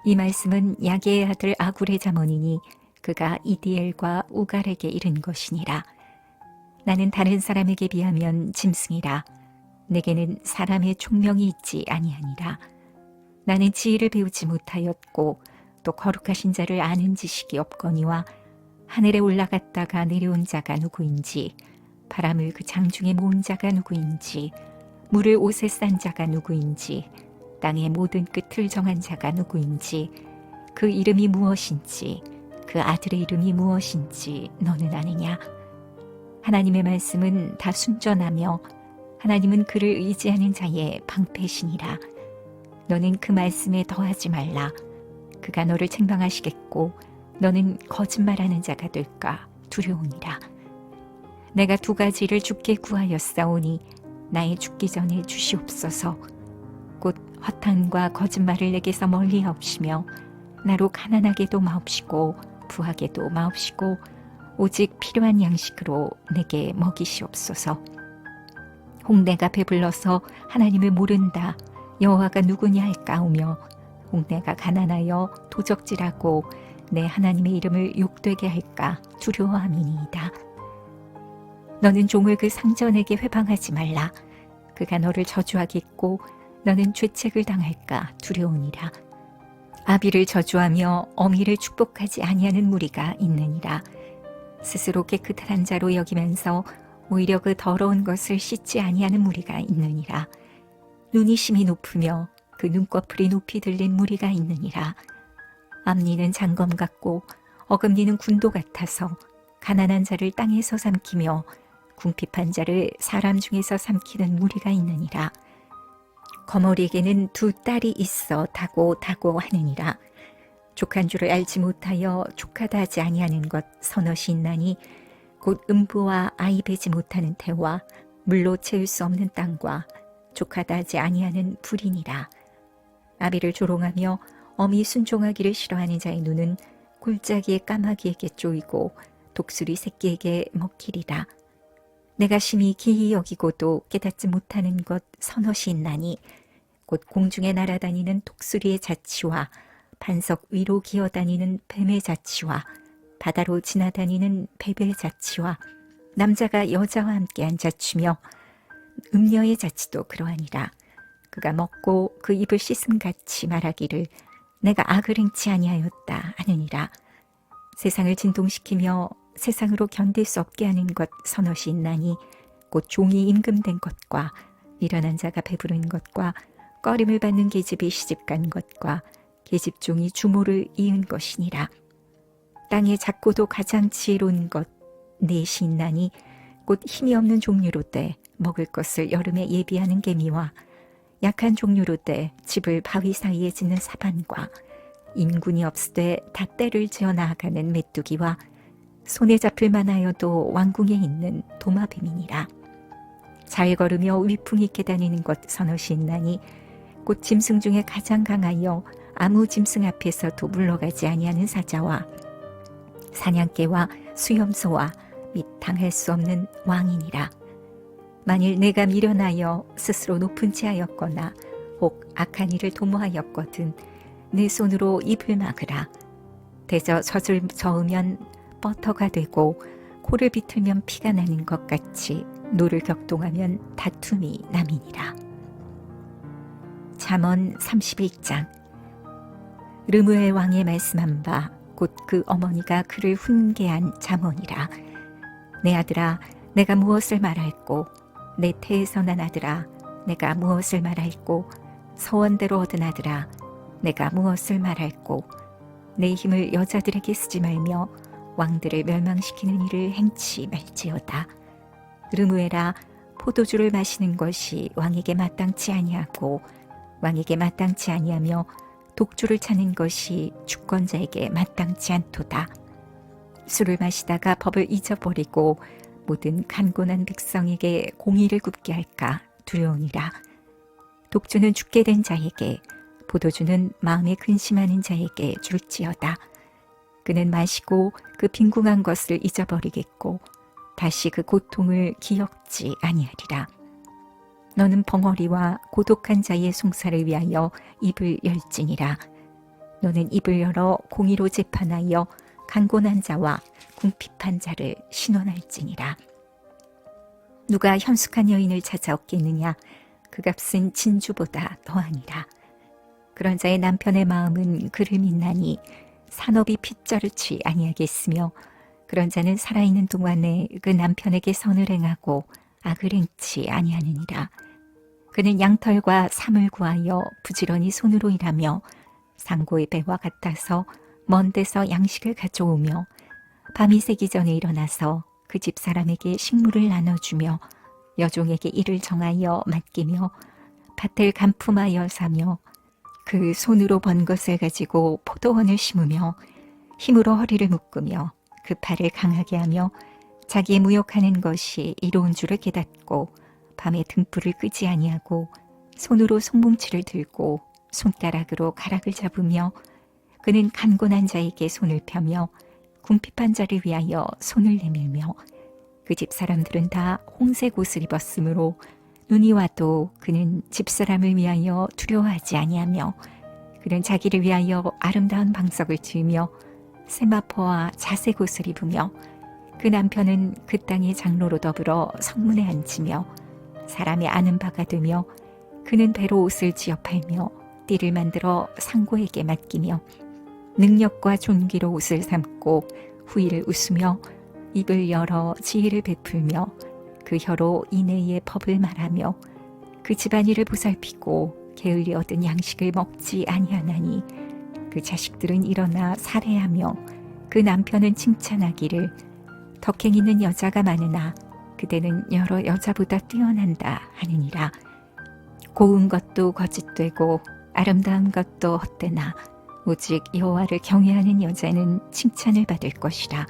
이 말씀은 야게의 아들 아굴의 잠언이니 그가 이디엘과 우갈에게 이른 것이니라. 나는 다른 사람에게 비하면 짐승이라. 내게는 사람의 총명이 있지 아니하니라. 나는 지혜를 배우지 못하였고 또 거룩하신 자를 아는 지식이 없거니와 하늘에 올라갔다가 내려온 자가 누구인지, 바람을 그 장중에 모은 자가 누구인지, 물을 옷에 싼 자가 누구인지, 땅의 모든 끝을 정한 자가 누구인지, 그 이름이 무엇인지, 그 아들의 이름이 무엇인지 너는 아느냐? 하나님의 말씀은 다 순전하며 하나님은 그를 의지하는 자의 방패시니라. 너는 그 말씀에 더하지 말라. 그가 너를 책망하시겠고 너는 거짓말하는 자가 될까 두려우니라. 내가 두 가지를 주께 구하였사오니 나의 죽기 전에 주시옵소서. 곧 허탄과 거짓말을 내게서 멀리하옵시며 나로 가난하게도 마옵시고 부하게도 마옵시고 오직 필요한 양식으로 내게 먹이시옵소서. 홍내가 배불러서 하나님을 모른다 여호와가 누구냐 할까오며 홍내가 가난하여 도적질하고 내 하나님의 이름을 욕되게 할까 두려워함이니이다. 너는 종을 그 상전에게 회방하지 말라. 그가 너를 저주하겠고 너는 죄책을 당할까 두려우니라. 아비를 저주하며 어미를 축복하지 아니하는 무리가 있느니라. 스스로 깨끗한 자로 여기면서 오히려 그 더러운 것을 씻지 아니하는 무리가 있느니라. 눈이 심히 높으며 그 눈꺼풀이 높이 들린 무리가 있느니라. 앞니는 장검 같고 어금니는 군도 같아서 가난한 자를 땅에서 삼키며 궁핍한 자를 사람 중에서 삼키는 무리가 있느니라. 거머리에게는 두 딸이 있어 다고 하느니라. 족한 줄을 알지 못하여 족하다 하지 아니하는 것 서너시 있나니 곧 음부와 아이 베지 못하는 태와 물로 채울 수 없는 땅과 족하다 하지 아니하는 불이니라. 아비를 조롱하며 어미 순종하기를 싫어하는 자의 눈은 골짜기의 까마귀에게 쪼이고 독수리 새끼에게 먹히리라. 내가 심히 기이 여기고도 깨닫지 못하는 것 서너시 있나니 곧 공중에 날아다니는 독수리의 자치와 반석 위로 기어다니는 뱀의 자치와 바다로 지나다니는 뱀의 자치와 남자가 여자와 함께한 자치며 음녀의 자치도 그러하니라. 그가 먹고 그 입을 씻음같이 말하기를 내가 악을 행치 아니하였다 하느니라. 세상을 진동시키며 세상으로 견딜 수 없게 하는 것 서너시 있나니 곧 종이 임금된 것과 일어난 자가 배부른 것과 꺼림을 받는 계집이 시집간 것과 계집종이 주모를 이은 것이니라. 땅의 작고도 가장 지혜로운 것 넷이 있나니 곧 힘이 없는 종류로 돼 먹을 것을 여름에 예비하는 개미와 약한 종류로 돼 집을 바위 사이에 짓는 사반과 인군이 없으되 다 때를 지어 나아가는 메뚜기와 손에 잡힐 만하여도 왕궁에 있는 도마뱀이니라. 잘 걸으며 위풍 있게 다니는 것 서너시 있나니 곧 짐승 중에 가장 강하여 아무 짐승 앞에서도 물러가지 아니하는 사자와 사냥개와 수염소와 및 당할 수 없는 왕이니라. 만일 내가 미련하여 스스로 높은 체하였거나 혹 악한 일을 도모하였거든 내 손으로 입을 막으라. 대저 젖을 저으면 버터가 되고 코를 비틀면 피가 나는 것 같이 노를 격동하면 다툼이 남이니라. 잠언 31장. 르무엘 왕의 말씀한 바 곧 그 어머니가 그를 훈계한 잠언이라. 내 아들아 내가 무엇을 말할꼬 내 태에서 난 아들아 내가 무엇을 말할꼬 서원대로 얻은 아들아 내가 무엇을 말할꼬 내 힘을 여자들에게 쓰지 말며 왕들을 멸망시키는 일을 행치 말지어다. 르무엘아 포도주를 마시는 것이 왕에게 마땅치 아니하고 왕에게 마땅치 아니하며 독주를 차는 것이 주권자에게 마땅치 않도다. 술을 마시다가 법을 잊어버리고 모든 간곤한 백성에게 공의를 굽게 할까 두려우니라. 독주는 죽게 된 자에게 포도주는 마음에 근심하는 자에게 줄지어다. 그는 마시고 그 빈궁한 것을 잊어버리겠고 다시 그 고통을 기억지 아니하리라. 너는 벙어리와 고독한 자의 송사를 위하여 입을 열지니라. 너는 입을 열어 공의로 재판하여 강곤한 자와 궁핍한 자를 신원할지니라. 누가 현숙한 여인을 찾아 얻겠느냐? 그 값은 진주보다 더하니라. 그런 자의 남편의 마음은 그를 믿나니 산업이 핏자르지 아니하겠으며 그런 자는 살아있는 동안에 그 남편에게 선을 행하고 악을 행치 아니하느니라. 그는 양털과 삼을 구하여 부지런히 손으로 일하며 상고의 배와 같아서 먼 데서 양식을 가져오며 밤이 새기 전에 일어나서 그 집 사람에게 식물을 나눠주며 여종에게 일을 정하여 맡기며 밭을 간품하여 사며 그 손으로 번 것을 가지고 포도원을 심으며 힘으로 허리를 묶으며 그 팔을 강하게 하며 자기의 무욕하는 것이 이로운 줄을 깨닫고 밤에 등불을 끄지 아니하고 손으로 송뭉치를 들고 손가락으로 가락을 잡으며 그는 간곤한 자에게 손을 펴며 궁핍한 자를 위하여 손을 내밀며 그 집 사람들은 다 홍색 옷을 입었으므로 눈이 와도 그는 집사람을 위하여 두려워하지 아니하며 그는 자기를 위하여 아름다운 방석을 지으며 세마포와 자색 옷을 입으며 그 남편은 그 땅의 장로로 더불어 성문에 앉으며 사람이 아는 바가 되며 그는 배로 옷을 지어 팔며 띠를 만들어 상고에게 맡기며 능력과 존귀로 옷을 삼고 후일을 웃으며 입을 열어 지혜를 베풀며 그 혀로 이내의 법을 말하며 그 집안일을 보살피고 게을리 얻은 양식을 먹지 아니하나니 그 자식들은 일어나 살해하며 그 남편은 칭찬하기를 덕행 있는 여자가 많으나 그대는 여러 여자보다 뛰어난다 하느니라. 고운 것도 거짓되고 아름다운 것도 헛되나 오직 여호와를 경외하는 여자는 칭찬을 받을 것이라.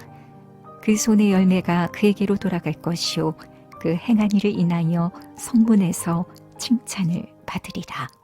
그 손의 열매가 그에게로 돌아갈 것이요 그 행한 일을 인하여 성문에서 칭찬을 받으리라.